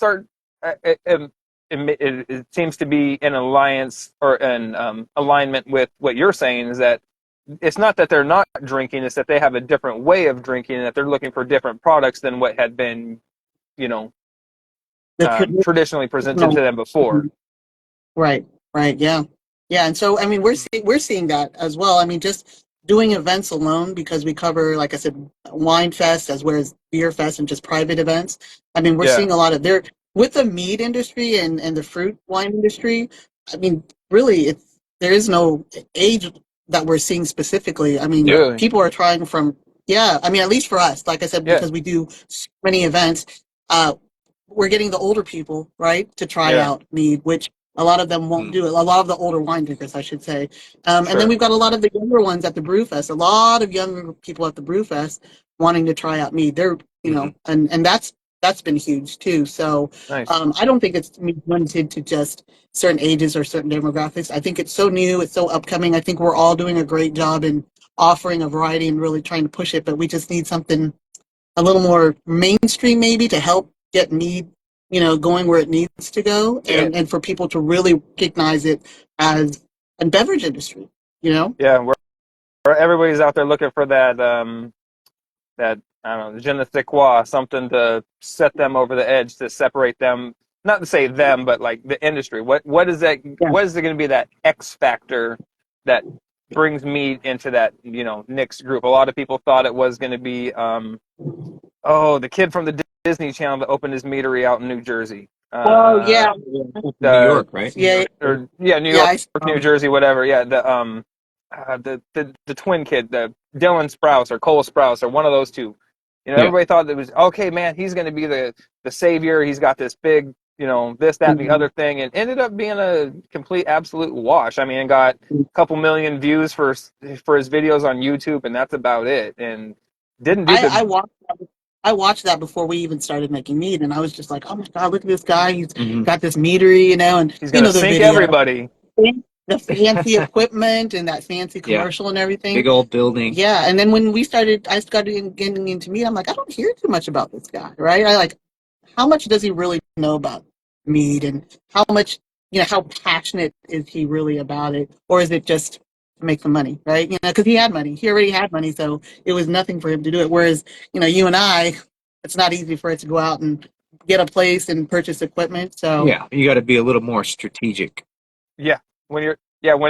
it seems to be in alliance or an alignment with what you're saying, is that it's not that they're not drinking, it's that they have a different way of drinking, and that they're looking for different products than what had been, traditionally presented to them before. Right. Yeah. And so, I mean, we're seeing that as well. I mean, just doing events alone, because we cover, like I said, wine fest as well as beer fest and just private events. I mean, we're seeing a lot of there with the mead industry and the fruit wine industry. I mean, really, there is no age that we're seeing specifically. I mean, Really? people are trying from, I mean, at least for us, like I said, because we do so many events, we're getting the older people, right, to try out mead, which a lot of them won't do it. A lot of the older wine drinkers, I should say. And then we've got a lot of the younger ones at the brew fest. A lot of younger people at the brew fest wanting to try out mead. They're, and that's been huge too. So Nice. I don't think it's limited to just certain ages or certain demographics. I think it's so new, it's so upcoming. I think we're all doing a great job in offering a variety and really trying to push it, but we just need something a little more mainstream maybe to help get mead, going where it needs to go, and for people to really recognize it as a beverage industry, Yeah, where everybody's out there looking for that I don't know, je ne sais quoi, something to set them over the edge, to separate them. Not to say them, but like the industry. What is that? Yeah. What is going to be that X factor that brings me into that Nick's group? A lot of people thought it was going to be the kid from the Disney Channel that opened his meadery out in New Jersey. Oh yeah, New York, right? yeah, New York, New Jersey, whatever. Yeah, the twin kid, the Dylan Sprouse or Cole Sprouse or one of those two. Everybody thought it was okay, man. He's going to be the savior. He's got this big, this, that, and the other thing, and ended up being a complete, absolute wash. I mean, it got a couple million views for his videos on YouTube, and that's about it. And didn't do I watched that before we even started making mead, and I was just like, oh my god, look at this guy. He's got this meadery, and he's going to the sink video. everybody. the fancy equipment and that fancy Yeah. commercial and everything. Big old building. Yeah, and then when I started getting into mead, I'm like, I don't hear too much about this guy, right? I like, how much does he really know about mead, and how much, how passionate is he really about it, or is it just to make some money, right? Because he already had money, so it was nothing for him to do it. Whereas, you and I, it's not easy for us to go out and get a place and purchase equipment. So Yeah, you got to be a little more strategic. Yeah, when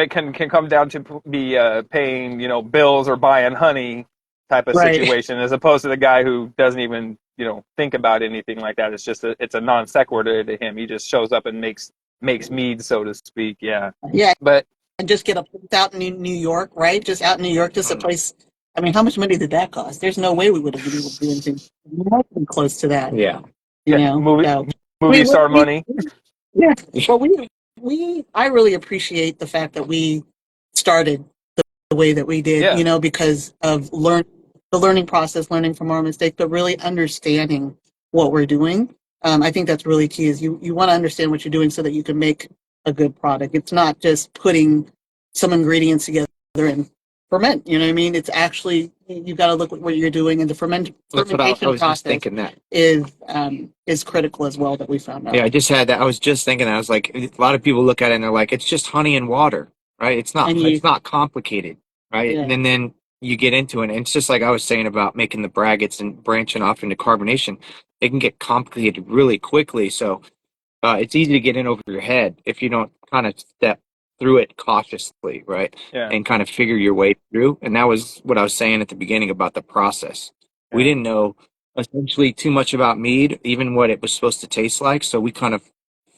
it can come down to be paying bills or buying honey type of right. situation, as opposed to the guy who doesn't even think about anything like that. It's just it's a non sequitur to him. He just shows up and makes mead, so to speak. Yeah, Yeah, but and just get a place out in New York, right? Just out in New York, just a place. I mean, how much money did that cost? There's no way we would have been able to do anything nothing close to that. Yeah. yeah, movie So movie star money. yeah. Well, I really appreciate the fact that we started the way that we did, Yeah, because of the learning process, learning from our mistakes, but really understanding what we're doing. I think that's really key. Is you want to understand what you're doing so that you can make a good product. It's not just putting some ingredients together and ferment. You know what I mean? It's actually, you've got to look at what you're doing, and the That's what I fermentation was just process thinking that. is critical as well, that we found out. Yeah, I just had that. I was just thinking that. I was like, a lot of people look at it and they're like, it's just honey and water, right? It's not. And It's not complicated, right? Yeah. And then you get into it, and it's just like I was saying about making the braggots and branching off into carbonation. It can get complicated really quickly. So it's easy to get in over your head if you don't kind of step through it cautiously, right? yeah, And kind of figure your way through. And that was what I was saying at the beginning about the process. We yeah, didn't know essentially too much about mead, even what it was supposed to taste like. So we kind of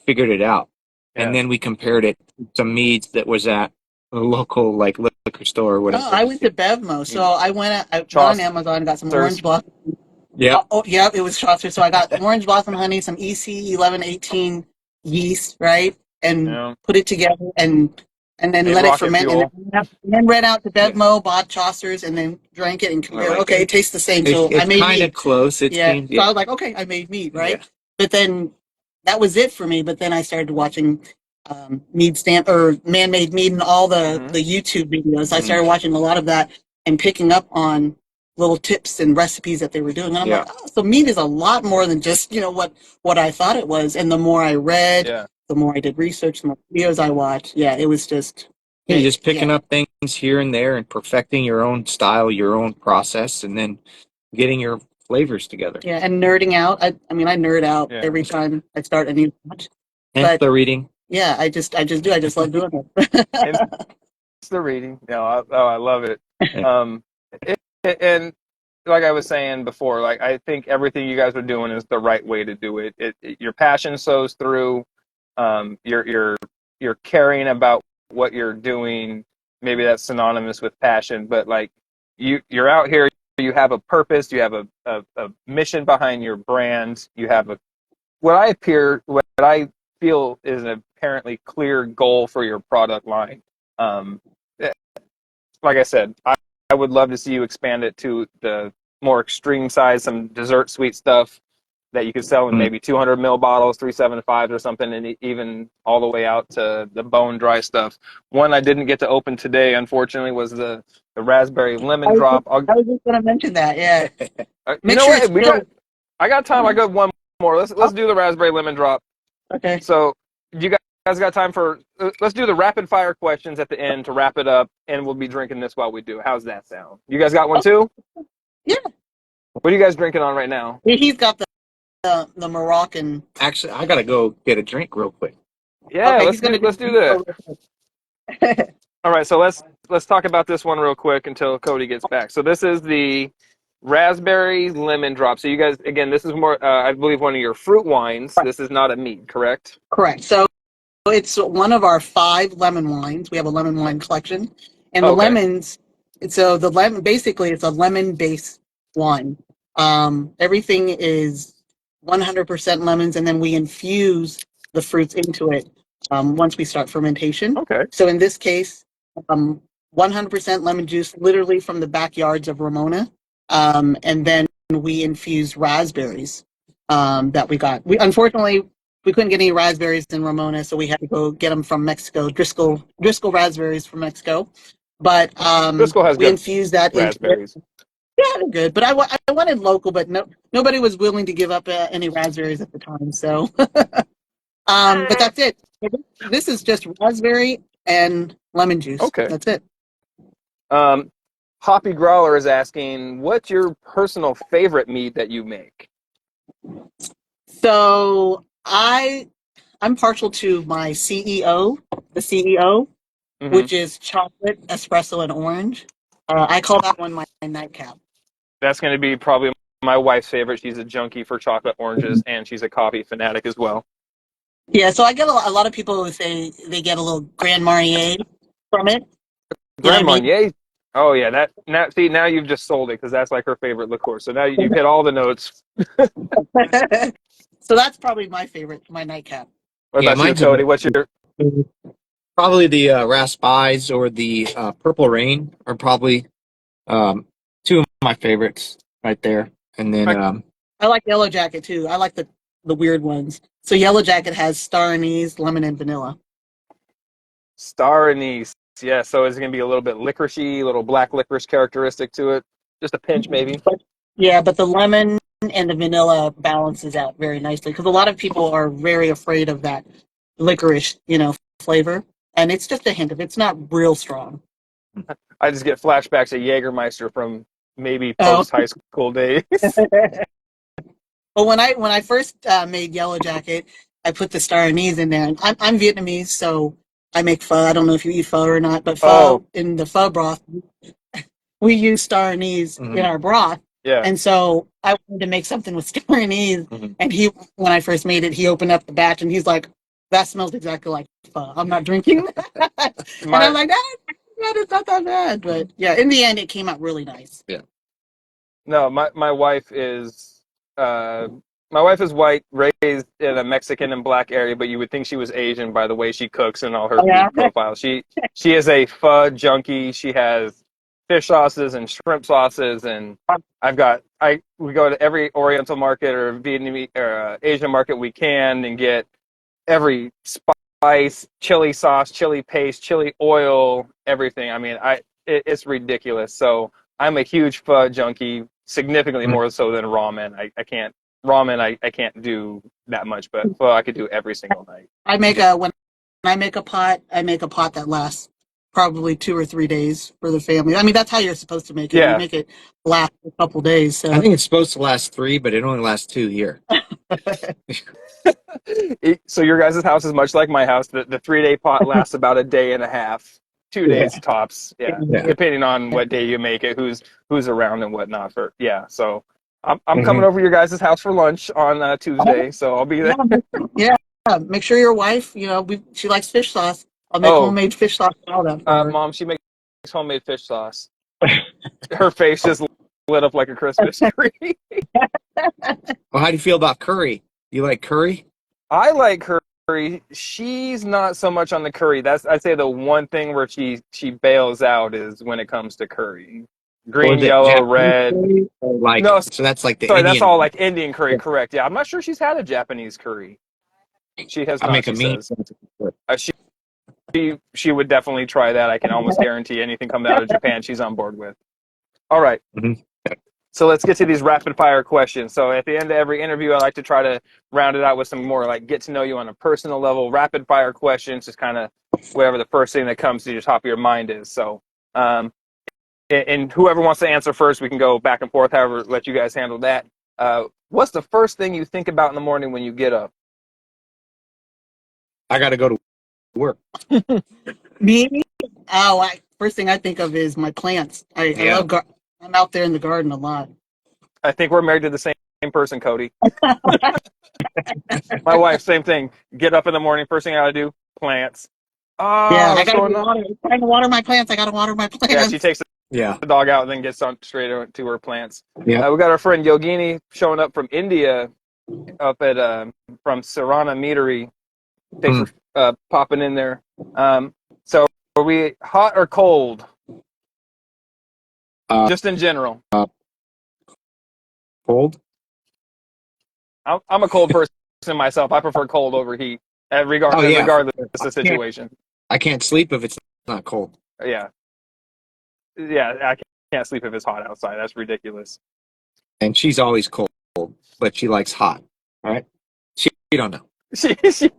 figured it out. And yeah. then we compared it to some meads that was at a local like liquor store or No, whatever. I went to Bevmo, so I went on Chaucer's. Amazon and got some orange blossom. Yeah. Oh, yeah, it was Chaucer. So I got orange blossom honey, some EC 1118 yeast, right, and Yeah, put it together and then made let it rocket ferment, fuel. and then ran out to Yeah. Bevmo, bought Chaucer's, and then drank it and I compared. like Okay, it. it tastes the same, so I It's made kind of mead. close. It Yeah, seems. so I Yeah. was like, okay, I made mead, right? Yeah. But then that was it for me. But then I started watching mead stamp or man-made mead and all Hmm. the YouTube videos. I Mhm. started watching a lot of that and picking up on little tips and recipes that they were doing. And I'm Yeah. like, oh, so mead is a lot more than just what I thought it was. And the more I read, Yeah, the more I did research, the more videos I watched. Yeah, it was just You're just picking yeah. up things here and there and perfecting your own style, your own process, and then getting your flavors together. Yeah, and nerding out. I mean, I nerd out yeah. every time I start a new watch. Hence But the reading. yeah, I just do. I just love doing Hence it. the reading. No, I love it. Yeah. Um, and like I was saying before, like I think everything you guys are doing is the right way to do it. Your passion shows through. You're caring about what you're doing. Maybe that's synonymous with passion, but like you're out here. You have a purpose. You have a mission behind your brand. You have what I feel is an apparently clear goal for your product line. Um, like I said, I would love to see you expand it to the more extreme size, some dessert sweet stuff that you could sell in Mm. maybe 200 ml bottles, 375s or something, and even all the way out to the bone dry stuff. One I didn't get to open today, unfortunately, was the raspberry lemon drop. I was just going to mention that. Yeah, You make know sure what? it's filled. I got time. I got one more. Let's do the raspberry lemon drop. Okay. So you guys got time for? Let's do the rapid fire questions at the end to wrap it up, and we'll be drinking this while we do. How's that sound? You guys got one too? Yeah. What are you guys drinking on right now? He's got the Moroccan. Actually, I gotta go get a drink real quick. Yeah, Okay, let's he's going to do that. All right, so let's talk about this one real quick until Kody gets back. So this is the raspberry lemon drop. So you guys, again, this is more, I believe, one of your fruit wines. This is not a mead, correct? Correct. So it's one of our 5 lemon wines. We have a lemon wine collection, and the Okay. lemons. So the lemon, basically, it's a lemon-based wine. Everything is 100% lemons, and then we infuse the fruits into it once we start fermentation. Okay. So in this case, 100% lemon juice, literally from the backyards of Ramona, and then we infuse raspberries that we got. We unfortunately we couldn't get any raspberries in Ramona, so we had to go get them from Mexico. Driscoll raspberries from Mexico, but Driscoll has we good infused that into it. raspberries. Yeah, they're good, but I wanted local, but nobody was willing to give up any raspberries at the time. So, but that's it. This is just raspberry and lemon juice. Okay. That's it. Hoppy Growler is asking, what's your personal favorite mead that you make? So I'm partial to my CEO, the CEO, Mm-hmm. which is chocolate, espresso, and orange. I call that one my nightcap. That's going to be probably my wife's favorite. She's a junkie for chocolate oranges, and she's a coffee fanatic as well. Yeah, so I get a lot of people who say they get a little Grand Marnier from it. Grand Marnier. Oh yeah, now you've just sold it because that's like her favorite liqueur. So now you've hit all the notes. So that's probably my favorite, my nightcap. What about you, Kody? What's your probably the Raspies or the Purple Rain are probably two of my favorites right there. And then I like Yellow Jacket too. I like the weird ones. So Yellow Jacket has star anise, lemon, and vanilla. star anise? Yeah, so it's going to be a little bit licoricey, little black licorice characteristic to it. Just a pinch, maybe. Yeah, but the lemon and the vanilla balances out very nicely because a lot of people are very afraid of that licorice, flavor, and it's just a hint of it's not real strong. I just get flashbacks of Jägermeister from maybe Oh. post high school days. Well, when I first made Yellow Jacket, I put the star anise in there. And I'm Vietnamese, so I make pho. I don't know if you eat pho or not, but pho in the pho broth, we use star anise in our broth. Yeah. And so I wanted to make something with star anise. And when I first made it, he opened up the batch and he's like, "That smells exactly like pho. I'm not drinking that." And I'm like, it's not that bad. But yeah, in the end, it came out really nice. Yeah. No, my wife is white, raised in a Mexican and black area, but you would think she was Asian by the way she cooks and all her food profiles. She is a pho junkie. She has fish sauces and shrimp sauces, and we go to every Oriental market or Vietnamese or Asian market we can and get every spice, chili sauce, chili paste, chili oil, everything. I mean, it's ridiculous. So I'm a huge pho junkie, significantly more so than ramen. I can't do that much, but pho I could do every single night. When I make a pot that lasts probably 2 or 3 days for the family. I mean, that's how you're supposed to make it. Yeah. You make it last a couple days. So I think it's supposed to last 3, but it only lasts 2 here. So your guys' house is much like my house. The 3-day pot lasts about a day and a half, 2 days tops. Yeah, depending on what day you make it, who's around and whatnot. So I'm coming over to your guys' house for lunch on Tuesday, so I'll be there. Yeah, make sure your wife, she likes fish sauce. I'll make homemade fish sauce and all that for her. Mom, she makes homemade fish sauce. Her face just lit up like a Christmas tree. Well, how do you feel about curry? You like curry? I like curry. She's not so much on the curry. I'd say the one thing where she bails out is when it comes to curry. Green, yellow, red. So that's like the Indian. Indian. That's all like Indian curry, correct. Yeah, I'm not sure she's had a Japanese curry. She has not, she says. She would definitely try that. I can almost guarantee anything coming out of Japan, she's on board with. All right. So let's get to these rapid fire questions. So at the end of every interview, I like to try to round it out with some more like get to know you on a personal level, rapid fire questions, just kind of whatever the first thing that comes to your top of your mind is. So, and whoever wants to answer first, we can go back and forth, however, let you guys handle that. What's the first thing you think about in the morning when you get up? I got to go to work. Me? First thing I think of is my plants. I love I'm out there in the garden a lot. I think we're married to the same person, Kody. My wife, same thing. Get up in the morning, first thing I gotta do, plants. I gotta trying to water my plants. I gotta water my plants. Yeah, she takes the dog out and then gets on straight to her plants. Yeah. We got our friend Yogini showing up from India, up at from Sarana Meadery. Thanks for popping in there. So are we hot or cold? Just in general. Cold. I'm a cold person myself, I prefer cold over heat, Oh yeah, for regardless sure. of the situation. I can't sleep if it's not cold. Yeah, yeah, I can't sleep if it's hot outside. That's ridiculous. And she's always cold, but she likes hot. All right. She don't know. She she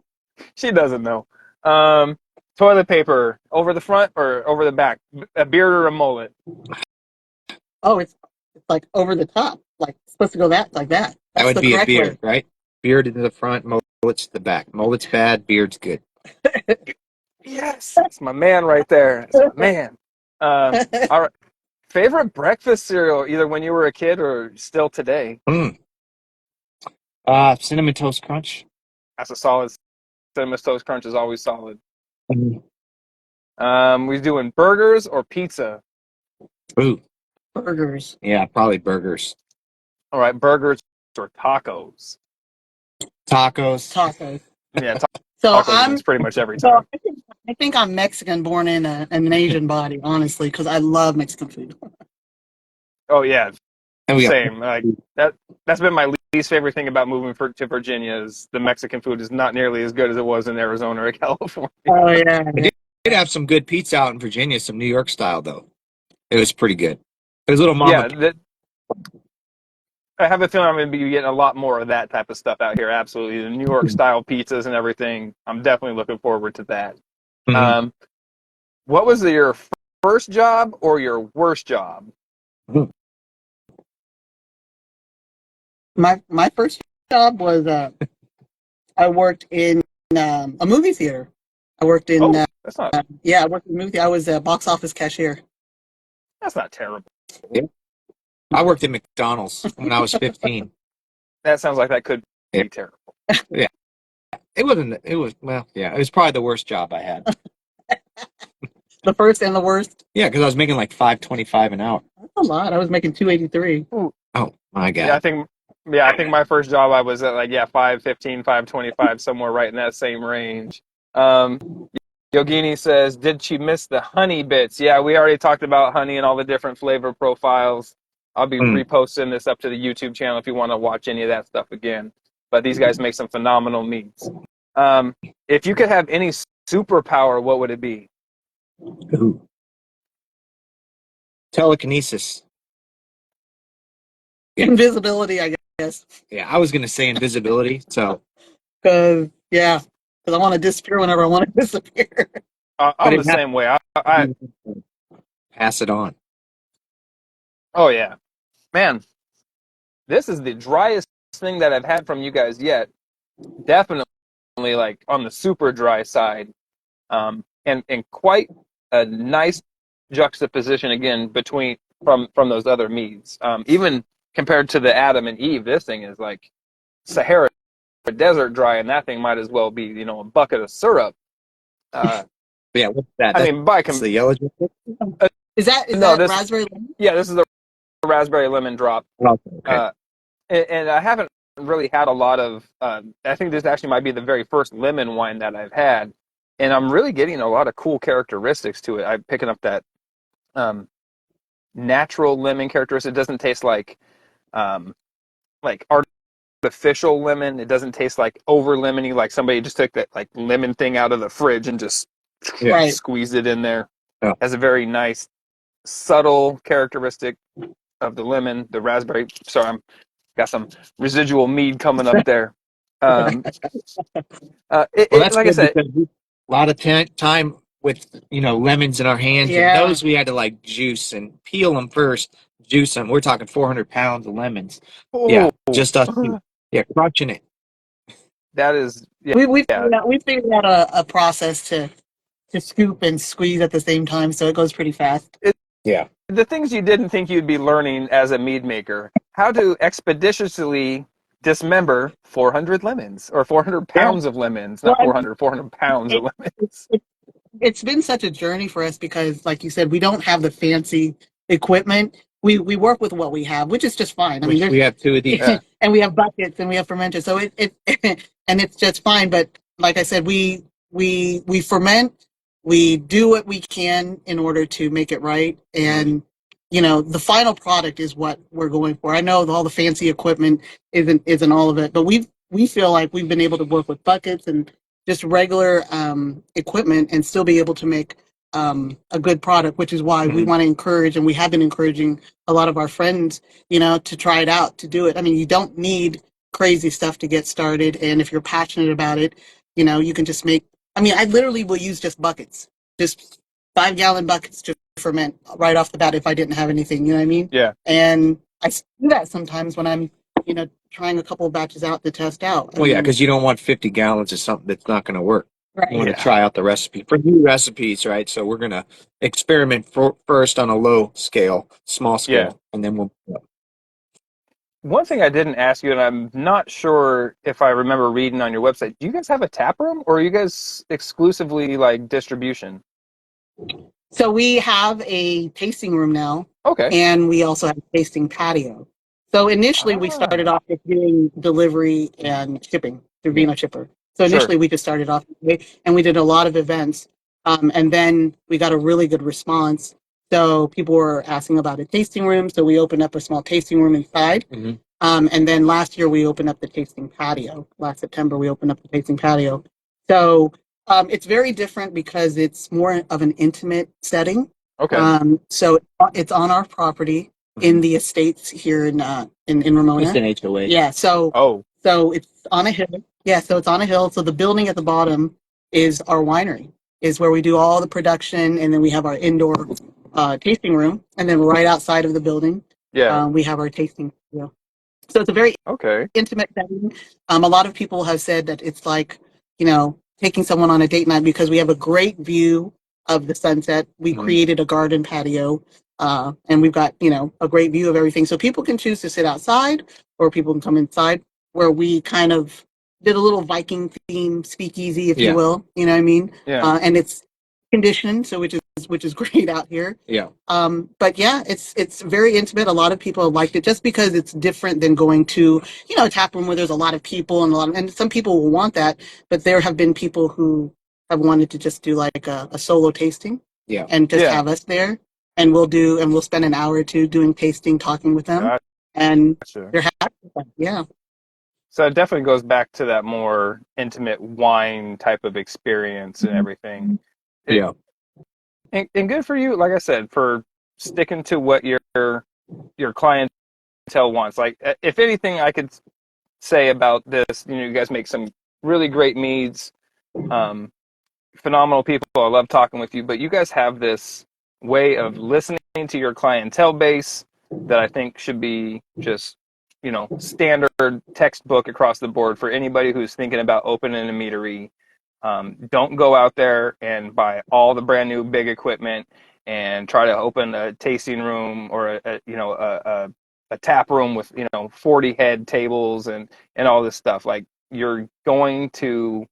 she doesn't know. Um, Toilet paper over the front or over the back? A beard or a mullet? Oh, it's like over the top. Like it's supposed to go like that. That That's would the be a correct beard, way. right? Beard in the front, mullet's the back. Mullet's bad, beard's good. Yes, that's my man right there. That's my man. All right. Favorite breakfast cereal, either when you were a kid or still today? Mm. Cinnamon toast crunch. That's a solid. Cinnamon Toast Crunch is always solid. Mm. We doing burgers or pizza? Ooh, Burgers. yeah, probably burgers. All right, burgers or tacos? Tacos. Tacos. Yeah, So tacos wins pretty much every so time. I think I'm Mexican, born in an Asian body, honestly, because I love Mexican food. Oh yeah, And we got same. Like that. That's been my least favorite thing about moving to Virginia is the Mexican food is not nearly as good as it was in Arizona or California. Oh yeah. did have some good pizza out in Virginia, some New York style though. It was pretty good. It was little mama. Yeah, I have a feeling I'm going to be getting a lot more of that type of stuff out here. Absolutely, the New York style pizzas and everything. I'm definitely looking forward to that. Mhm. What was your first job or your worst job? My first job was I worked in a movie theater. I worked in Oh, yeah, I worked in a movie theater. I was a box office cashier. that's not terrible. Yeah. I worked at McDonald's when I was 15. That sounds like that could Yeah. be terrible. Yeah. It wasn't, it was, well, yeah, it was probably the worst job I had. The first and the worst. Yeah, because I was making like $5.25 an hour. That's a lot. I was making $2.83. Ooh. Oh my Yeah, I God. think I think my first job I was at like 515, 525, somewhere right in that same range. Um, Yogini says, did she miss the honey bits? Yeah, we already talked about honey and all the different flavor profiles. I'll be Mm. reposting this up to the YouTube channel if you want to watch any of that stuff again. But these guys make some phenomenal meats. If you could have any superpower, what would it be? Ooh. Telekinesis. Yeah. Invisibility, I guess. Yeah, I was going to say invisibility. So, Because I want to disappear whenever I want to disappear. but I'm the it has same way. to pass it on. Oh yeah, man, this is the driest thing that I've had from you guys yet. Definitely like on the super dry side, and quite a nice juxtaposition again between from those other meads. Even compared to the Adam and Eve, this thing is like Sahara desert dry, and that thing might as well be a bucket of syrup. But yeah, what's that? I mean, That's the yellow jacket? Is no, that this raspberry lemon? yeah, this is the raspberry lemon drop. Okay. Uh, and I haven't really had a lot of. I think this actually might be the very first lemon wine that I've had, and I'm really getting a lot of cool characteristics to it. I'm picking up that um, natural lemon characteristic. It doesn't taste like artificial lemon. It doesn't taste like over lemony, like somebody just took that like lemon thing out of the fridge and just Yeah. Right. squeezed it in there. Yeah. Has a very nice, subtle characteristic of the lemon, the raspberry. Sorry, I'm got some residual mead coming up there. Well, that's Like I good said, because a lot of time with lemons in our hands, and Yeah. those we had to like juice and peel them first, juice them. We're talking 400 pounds of lemons. Yeah, just us. Yeah, crushing it. that is We yeah. figured out a process to scoop and squeeze at the same time, so it goes pretty fast. Yeah. The things you didn't think you'd be learning as a mead maker: how to expeditiously dismember 400 lemons or 400 pounds of lemons, not Well, 400 pounds of lemons. it's been such a journey for us because, like you said, we don't have the fancy equipment. We work with what we have, which is just fine. I mean, We have two of these. Yeah. and we have buckets and we have fermenters, so it and it's just fine. But like I said, we ferment, we do what we can in order to make it right, and the final product is what we're going for. I know all the fancy equipment isn't all of it, but we feel like we've been able to work with buckets and just regular equipment and still be able to make a good product, which is why we want to encourage, and we have been encouraging a lot of our friends, to try it out, to do it. I mean, you don't need crazy stuff to get started. And if you're passionate about it, you can just make, I mean, I literally will use just buckets, just 5-gallon buckets to ferment right off the bat if I didn't have anything, you know what I mean? Yeah. And I do that sometimes when I'm, trying a couple of batches out to test out. Well, yeah, because you don't want 50 gallons of something that's not going to work. Right. You want to try out the recipe for new recipes, right? So we're going to experiment first on a low scale, small scale, and then we'll. One thing I didn't ask you, and I'm not sure if I remember reading on your website, do you guys have a tap room, or are you guys exclusively like distribution? So we have a tasting room now, Okay. and we also have a tasting patio. So initially we started off with doing delivery and shipping through Vinoshipper. So initially we just started off and we did a lot of events. And then we got a really good response. So people were asking about a tasting room. So we opened up a small tasting room inside. And then last year we opened up the tasting patio. Last September we opened up the tasting patio. So it's very different because it's more of an intimate setting. Okay. So it's on our property in the estates here in Ramona. It's an HOA. Yeah. So it's on a hill. Yeah. So it's on a hill. So the building at the bottom is our winery, is where we do all the production, and then we have our indoor tasting room, and then right outside of the building, we have our tasting room. So it's a very intimate setting. A lot of people have said that it's like, taking someone on a date night because we have a great view of the sunset. We created a garden patio, and we've got, a great view of everything. So people can choose to sit outside or people can come inside, where we kind of did a little Viking theme speakeasy, if you will, you know what I mean? Yeah. And it's conditioned, so which is great out here. Yeah. But yeah, it's very intimate. A lot of people have liked it just because it's different than going to, a tap room where there's a lot of people and some people will want that, but there have been people who have wanted to just do like a solo tasting and just have us there, and we'll spend an hour or two doing tasting, talking with them, and they're happy with that. Yeah. So it definitely goes back to that more intimate wine type of experience and everything. Yeah. And good for you, like I said, for sticking to what your clientele wants. Like, if anything, I could say about this, you guys make some really great meads, phenomenal people. I love talking with you, but you guys have this way of listening to your clientele base that I think should be just, standard textbook across the board for anybody who's thinking about opening a meadery. Don't go out there and buy all the brand new big equipment and try to open a tasting room or a tap room with 40 head tables and all this stuff. Like, you're going to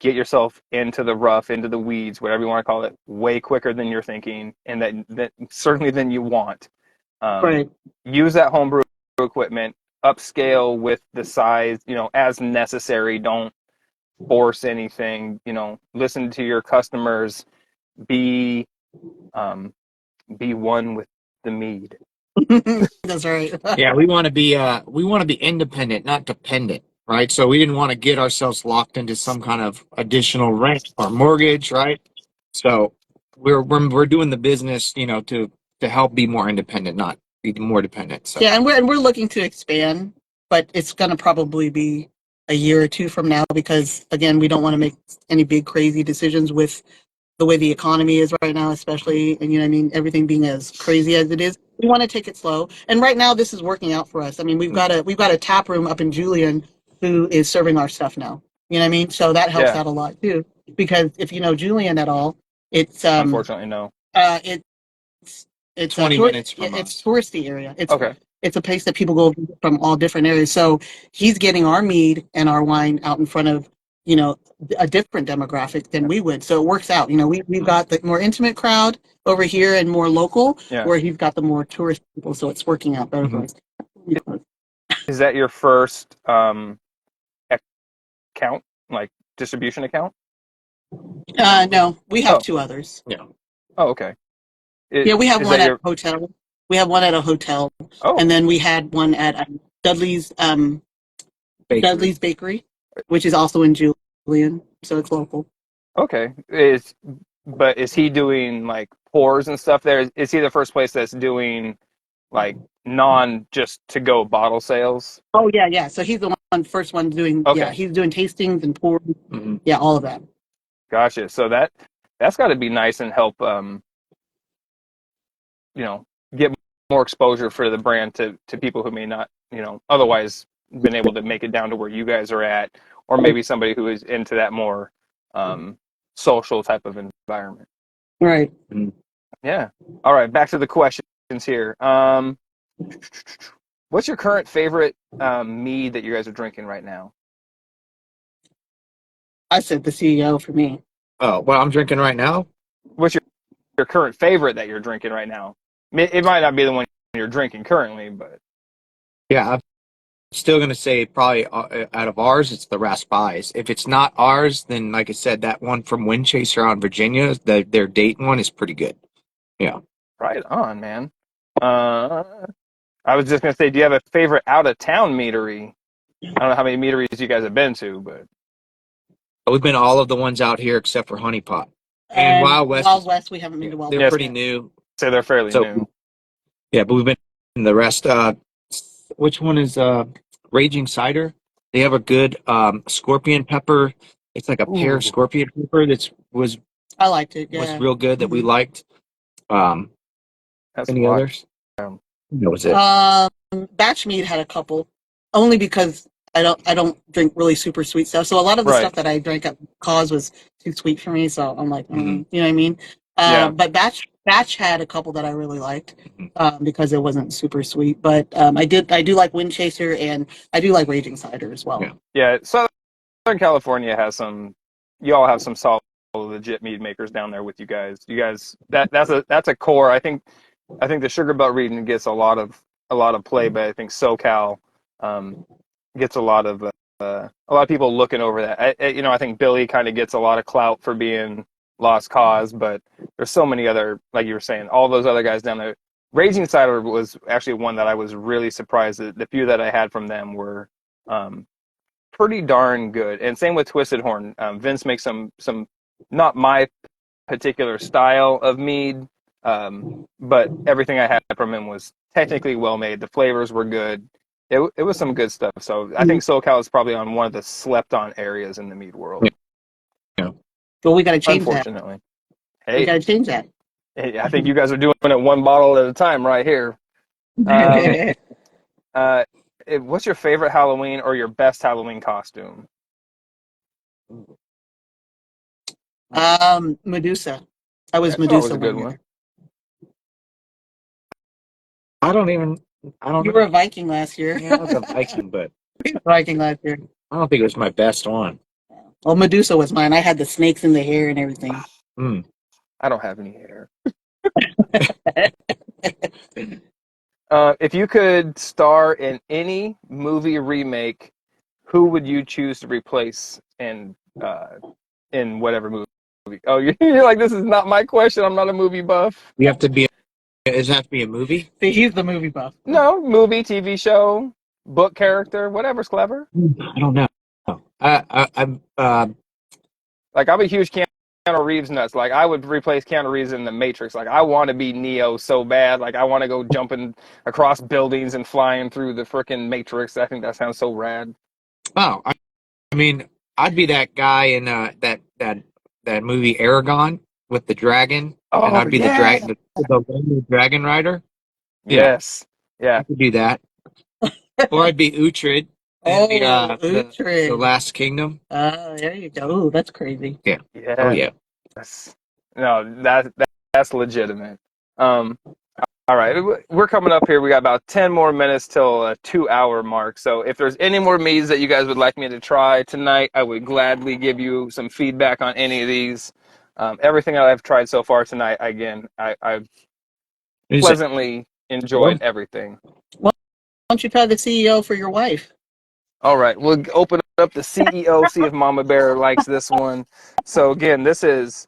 get yourself into the rough, into the weeds, whatever you want to call it, way quicker than you're thinking, and that certainly than you want. Right. Use that homebrew equipment, upscale with the size, as necessary. Don't force anything. Listen to your customers. Be one with the mead. That's right. Yeah, we want to be independent, not dependent, right? So we didn't want to get ourselves locked into some kind of additional rent or mortgage, right? So we're doing the business, to help be more independent, not be more dependent. So Yeah, and we're looking to expand, but it's going to probably be a year or two from now because, again, we don't want to make any big crazy decisions with the way the economy is right now, especially, and everything being as crazy as it is. We want to take it slow, and right now this is working out for us. I mean, we've got a tap room up in Julian who is serving our stuff now. You know what I mean? So that helps out a lot too, because if you know Julian at all, it's Unfortunately, no. It's 20 minutes from us. It's touristy area. Okay. It's a place that people go from all different areas. So he's getting our mead and our wine out in front of, a different demographic than we would. So it works out. We've got the more intimate crowd over here and more local, where he's got the more tourist people. So it's working out better for us. Is that your first account, like distribution account? No, we have two others. Yeah. Oh, okay. We have one at a hotel. We have one at a hotel, and then we had one at Dudley's Bakery. Dudley's Bakery, which is also in Julian, so it's local. Okay. But is he doing like pours and stuff there? Is he the first place that's doing like non just to go bottle sales? Oh yeah. So he's the first one doing. Yeah, Okay. he's doing tastings and pours. Mm-hmm. Yeah, all of that. Gotcha. So that's got to be nice and help get more exposure for the brand to people who may not, otherwise been able to make it down to where you guys are at, or maybe somebody who is into that more social type of environment. Right. Yeah. All right. Back to the questions here. What's your current favorite mead that you guys are drinking right now? I said the CEO for me. Oh, what I'm drinking right now? What's your current favorite that you're drinking right now? It might not be the one you're drinking currently, but Yeah, I'm still gonna say probably out of ours, it's the Raspberries. If it's not ours, then like I said, that one from Windchaser on Virginia, their Dayton one is pretty good. Yeah. right on, man. I was just gonna say, do you have a favorite out of town meadery? I don't know how many meaderies you guys have been to, but We've been to all of the ones out here except for Honey Pot. And Wild West. We haven't been to Wild They're West. pretty yet. new. say they're fairly So new. yeah, but we've been in the rest. Which one is Raging Cider? They have a good scorpion pepper. It's like a pear Ooh, scorpion pepper was I liked it. Yeah. real good that we liked. that's Any wild. others? That was it. Batch Mead had a couple, only because I don't drink really super sweet stuff. So a lot of the Right. stuff that I drank at Cause was too sweet for me. So I'm like, Mhm. you know what I mean? Yeah. But Batch had a couple that I really liked because it wasn't super sweet. But I do like Windchaser, and I do like Raging Cider as well. Yeah. Yeah, Southern California has some. You all have some solid, legit mead makers down there with you guys. You guys, that's a core. I think the Sugar Belt region gets a lot of play, but I think SoCal gets a lot of people looking over that. I think Billy kind of gets a lot of clout for being Lost Cause, but there's so many other, like you were saying, all those other guys down there. Raging Cider was actually one that I was really surprised that the few that I had from them were pretty darn good. And same with Twisted Horn. Vince makes some not my particular style of mead, but everything I had from him was technically well made. The flavors were good. It was some good stuff. So I think SoCal is probably on one of the slept on areas in the mead world. Yeah. Well, we got to change that. Unfortunately. We got Hey, to change that. I think you guys are doing it one bottle at a time right here. What's your favorite Halloween or your best Halloween costume? Medusa. I was That's always Medusa a good one one. year. I don't even. I don't You know. were a Viking last year. Yeah, I was a Viking, but Viking last year. I don't think it was my best one. Well, Medusa was mine. I had the snakes in the hair and everything. Mm. I don't have any hair. If you could star in any movie remake, who would you choose to replace in whatever movie? Oh, you're like, this is not my question. I'm not a movie buff. You have to be. Does it have to be a movie? See, he's the movie buff. No, movie, TV show, book character, whatever's clever. I don't know. I'm. Like, I'm a huge Keanu Reeves nuts. Like, I would replace Keanu Reeves in The Matrix. Like, I want to be Neo so bad. Like, I want to go jumping across buildings and flying through the freaking Matrix. I think that sounds so rad. Oh, I mean, I'd be that guy in that movie Aragon with the dragon, and Oh, I'd be yeah. the dragon rider. Yes. Yeah. I could do that. Or I'd be Uhtred in the Last Kingdom. There you go. Ooh, that's crazy. Yeah. Yeah. Oh yeah. No, that's legitimate. All right, we're coming up here. We got about 10 more minutes till a 2-hour mark. So if there's any more meads that you guys would like me to try tonight, I would gladly give you some feedback on any of these. Everything that I've tried so far tonight, again, I've pleasantly enjoyed everything. Why don't you try the CEO for your wife? All right, we'll open up the CEO, see if Mama Bear likes this one. So again, this is,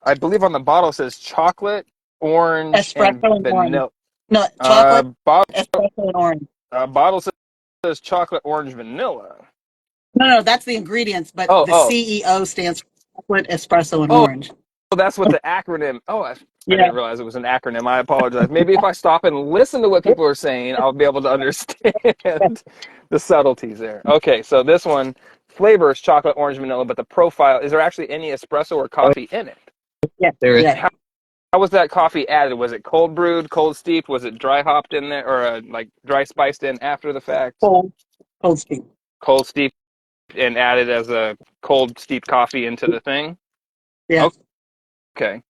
I believe on the bottle it says chocolate, orange, Espresso and orange. vanilla. No, chocolate, Bottle espresso, and orange. bottle says chocolate, orange, vanilla. No, that's the ingredients, but Oh, the oh, CEO stands for chocolate, espresso, and oh. orange. That's what the acronym. Oh, I Yeah. didn't realize it was an acronym. I apologize. Maybe if I stop and listen to what people are saying, I'll be able to understand the subtleties there. Okay, so this one, flavor is chocolate, orange, vanilla, but the profile, is there actually any espresso or Oh, coffee in it? Yeah. there is. Yeah. How was that coffee added? Was it cold brewed, cold steeped? Was it dry hopped in there, or like dry spiced in after the fact? Cold, cold steam. Cold steeped and added as a cold steeped coffee into the thing? Yeah. Okay.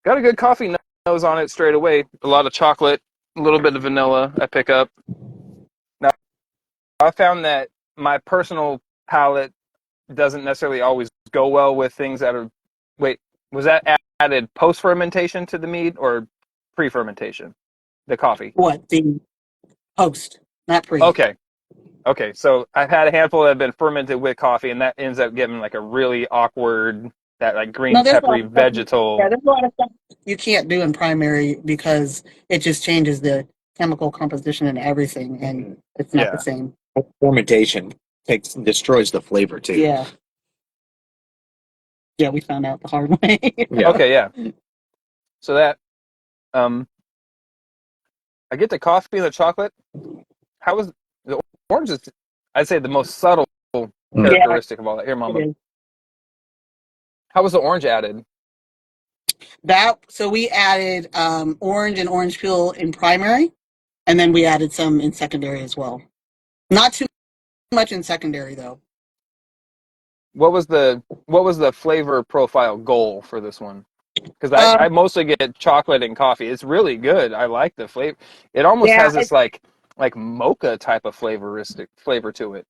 Got a good coffee nose on it straight away. A lot of chocolate, a little bit of vanilla I pick up. Now, I found that my personal palate doesn't necessarily always go well with things that are. Wait, was that added post fermentation to the mead or pre fermentation? The coffee. What? The post, not pre. Okay. Okay. So I've had a handful that have been fermented with coffee, and that ends up getting like a really awkward, that like No, green there's a lot peppery of stuff. Yeah, vegetal. there's a lot of stuff you can't do in primary because it just changes the chemical composition and everything, and it's not the Yeah. same. Fermentation destroys the flavor too. Yeah. Yeah, we found out the hard way. Yeah. Okay. Yeah. So that um, I get the coffee and the chocolate. How was the orange? Is I'd say the most subtle Yeah, characteristic of all that. Here, it Mama. is. How was the orange added? So we added orange and orange peel in primary, and then we added some in secondary as well. Not too much in secondary though. What was the flavor profile goal for this one? Because I Um, mostly get chocolate and coffee. It's really good. I like the flavor. It almost yeah, has this like mocha type of flavor to it.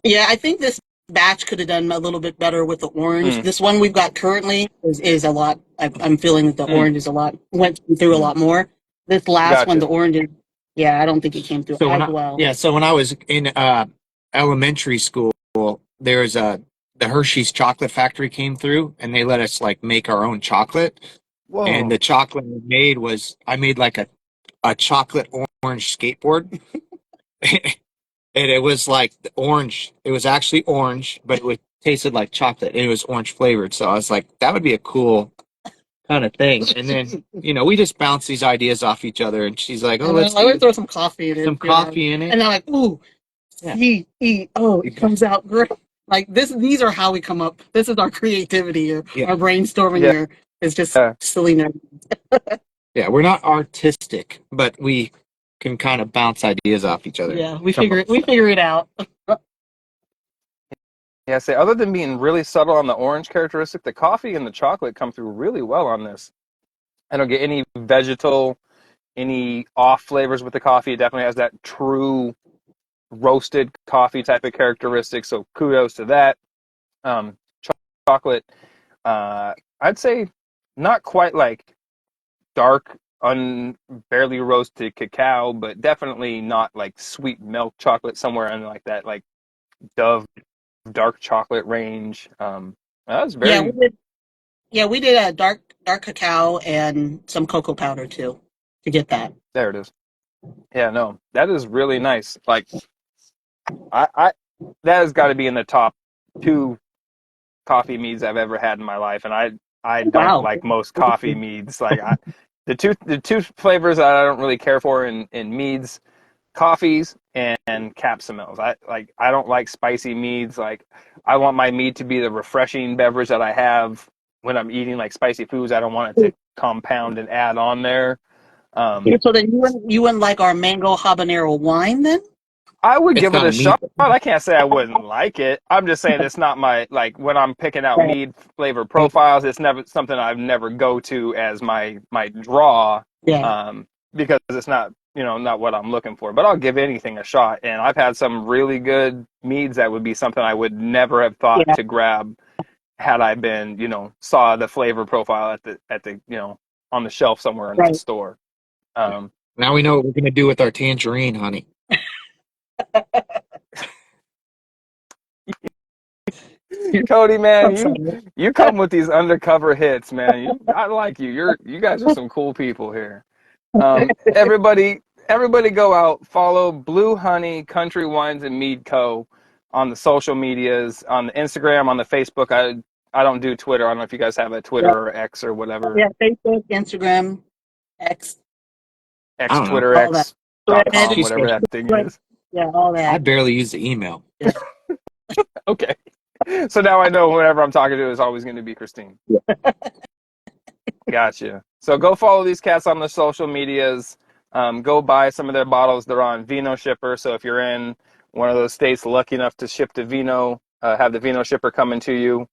yeah. I think this batch could have done a little bit better with the orange. Mm, This one we've got currently is a lot. I'm feeling that the mm, orange is a lot went through a lot more. This last one, the gotcha. orange is. Yeah, I don't think it came through So as well. when I was in elementary school, there's the Hershey's chocolate factory came through and they let us like make our own chocolate. And Whoa. the chocolate we made was I made like a chocolate orange skateboard. And it was like the orange. It was actually orange, but tasted like chocolate. And it was orange flavored. So I was like, that would be a cool kind of thing. And then, we just bounce these ideas off each other. And she's like, oh, And let's I would do throw some coffee in it. some coffee in it. And I'm like, ooh, Yeah. eat. Oh, it comes out great. Like this, these are how we come up. This is our creativity here. Yeah. Our brainstorming Yeah. here is just silliness. Yeah, we're not artistic, but we can kind of bounce ideas off each other. Yeah, we figure it out. Yeah. Say other than being really subtle on the orange characteristic, the coffee and the chocolate come through really well on this. I don't get any vegetal, any off flavors with the coffee. It definitely has that true roasted coffee type of characteristic. So kudos to that. Um, chocolate, I'd say not quite like dark, barely roasted cacao, but definitely not like sweet milk chocolate, somewhere in like that like Dove dark chocolate range. That's Yeah, very. we did a dark cacao and some cocoa powder too to get that. There it is. Yeah, no, that is really nice. Like I that has got to be in the top two coffee meads I've ever had in my life, and I don't Wow. like most coffee meads. Like the two flavors that I don't really care for in meads, coffees and capsamils. I don't like spicy meads. Like I want my mead to be the refreshing beverage that I have when I'm eating like spicy foods. I don't want it to compound and add on there. So then you wouldn't like our mango habanero wine then? I would It's give it not a a meat. shot. I can't say I wouldn't like it. I'm just saying it's not my like when I'm picking out Right. mead flavor profiles. It's never something I've never go to as my draw, Yeah. because it's not what I'm looking for. But I'll give anything a shot. And I've had some really good meads that would be something I would never have thought Yeah. to grab had I been saw the flavor profile at the on the shelf somewhere in the Right. store. Um, Now we know what we're going to do with our tangerine, honey. Kody, man, I'm sorry. you come with these undercover hits, man. I like you. You guys are some cool people here. Everybody, everybody go out, follow Blue Honey Country Wines and Mead Co. on the social medias, on the Instagram, on the Facebook. I don't do Twitter. I don't know if you guys have a Twitter Yeah, or X or whatever. yeah, Facebook, Instagram, X, I X don't know. Twitter all that. Thread, X.com, She whatever said, that thing Thread, is. yeah, all I that. barely use the email. Yeah. Okay. So now I know whoever I'm talking to is always going to be Christine. Gotcha. So go follow these cats on the social medias. Go buy some of their bottles. They're on Vinoshipper. So if you're in one of those states lucky enough to ship to Vino, have the Vinoshipper coming to you.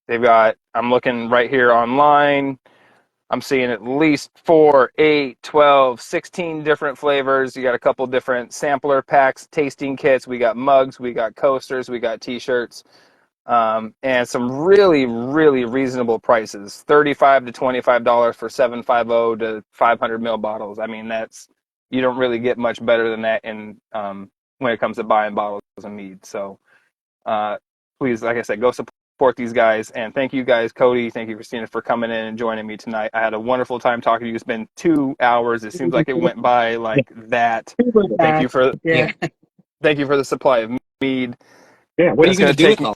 They've got, I'm looking right here online. I'm seeing at least 4, 8, 12, 16 different flavors. You got a couple different sampler packs, tasting kits. We got mugs, we got coasters, we got t-shirts. And some really, really reasonable prices. $35 to $25 for 750 to 500 ml bottles. I mean, you don't really get much better than that in when it comes to buying bottles of mead. So please, like I said, go support these guys. And thank you guys, Kody. Thank you, Christina, for coming in and joining me tonight. I had a wonderful time talking to you. It's been 2 hours. It seems like it went by like that. Super Thank you fast. for Yeah. thank you for the supply of mead. Yeah. What are you That's going going to to do take with all?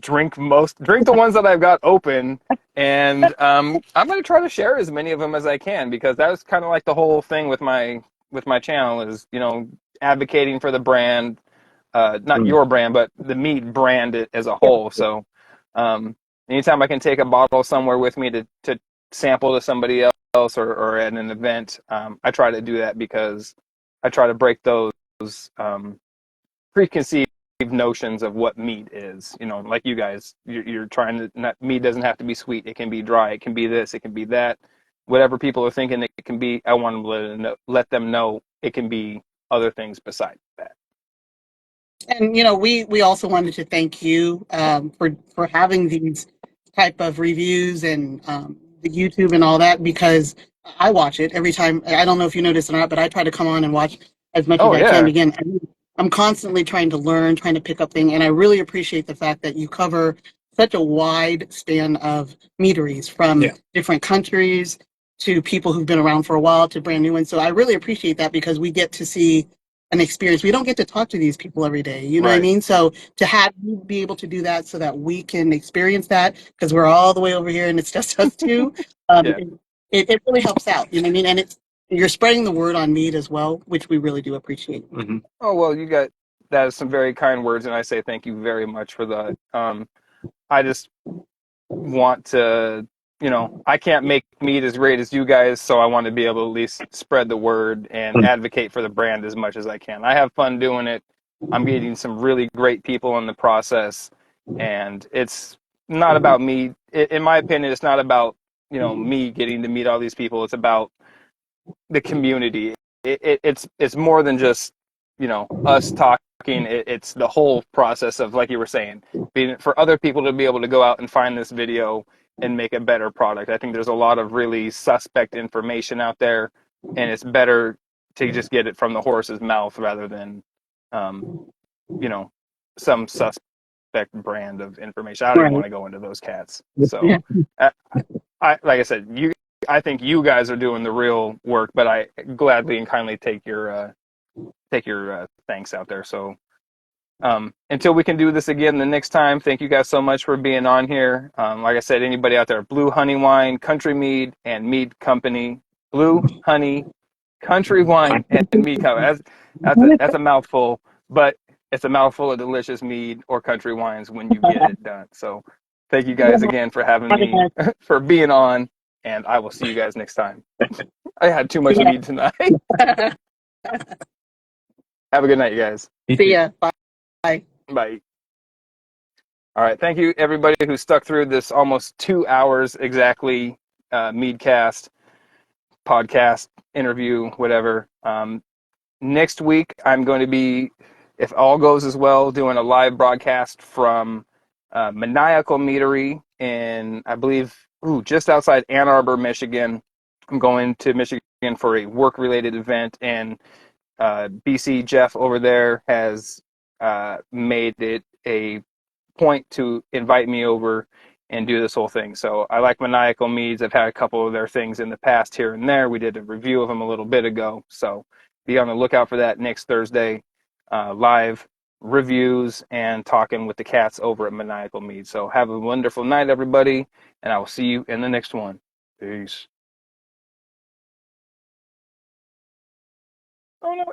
drink the ones that I've got open, and I'm going to try to share as many of them as I can, because that was kind of like the whole thing with my channel is, advocating for the brand, not Mm. your brand, but the Mead brand as a whole. So anytime I can take a bottle somewhere with me to sample to somebody else, or at an event, I try to do that, because I try to break those preconceived notions of what mead is. Like you guys, you're trying to, not, mead doesn't have to be sweet. It can be dry. It can be this. It can be that. Whatever people are thinking it can be, I want to let them know it can be other things besides that. And we also wanted to thank you for having these type of reviews and the YouTube and all that, because I watch it every time. I don't know if you notice or not, but I try to come on and watch as much as Oh I can. yeah, Again, I'm constantly trying to learn, trying to pick up things, and I really appreciate the fact that you cover such a wide span of meaderies, from Yeah. different countries to people who've been around for a while to brand new ones. So I really appreciate that, because we get to see an experience. We don't get to talk to these people every day. You know what I right. mean? So to have you be able to do that so that we can experience that, because we're all the way over here and it's just us two, Yeah. it really helps out. You know what I mean? And you're spreading the word on Mead as well, which we really do appreciate. Mm-hmm. Oh well, that is some very kind words, and I say thank you very much for that. I just want to, I can't make meat as great as you guys, so I want to be able to at least spread the word and advocate for the brand as much as I can. I have fun doing it. I'm meeting some really great people in the process, and it's not about me. In my opinion, it's not about, me getting to meet all these people. It's about the community. It's more than just, us talking. It's the whole process of, like you were saying, being for other people to be able to go out and find this video and make a better product. I think there's a lot of really suspect information out there, and it's better to just get it from the horse's mouth rather than, um, you know, some suspect brand of information. I don't even Right. want to go into those cats. So, Yeah. uh, like I said, I think you guys are doing the real work, but I gladly and kindly take your thanks out there. So until we can do this again the next time, thank you guys so much for being on here. Like I said, anybody out there, Blue Honey Wine, Country Mead, and Mead Company. Blue Honey, Country Wine, and Mead Company. That's a mouthful, but it's a mouthful of delicious mead or country wines when you get it done. So thank you guys again for having me, for being on, and I will see you guys next time. I had too much Yeah. mead tonight. Have a good night, you guys. See ya. Bye. Bye. All right. Thank you, everybody who stuck through this almost 2 hours exactly Meadcast podcast interview, whatever. Next week, I'm going to be, if all goes as well, doing a live broadcast from Maniacal Meadery in, I believe, just outside Ann Arbor, Michigan. I'm going to Michigan for a work-related event, and BC Jeff over there has made it a point to invite me over and do this whole thing. So I like Maniacal Meads. I've had a couple of their things in the past here and there. We did a review of them a little bit ago. So be on the lookout for that next Thursday. Live reviews and talking with the cats over at Maniacal Mead. So have a wonderful night, everybody, and I will see you in the next one. Peace. Oh no.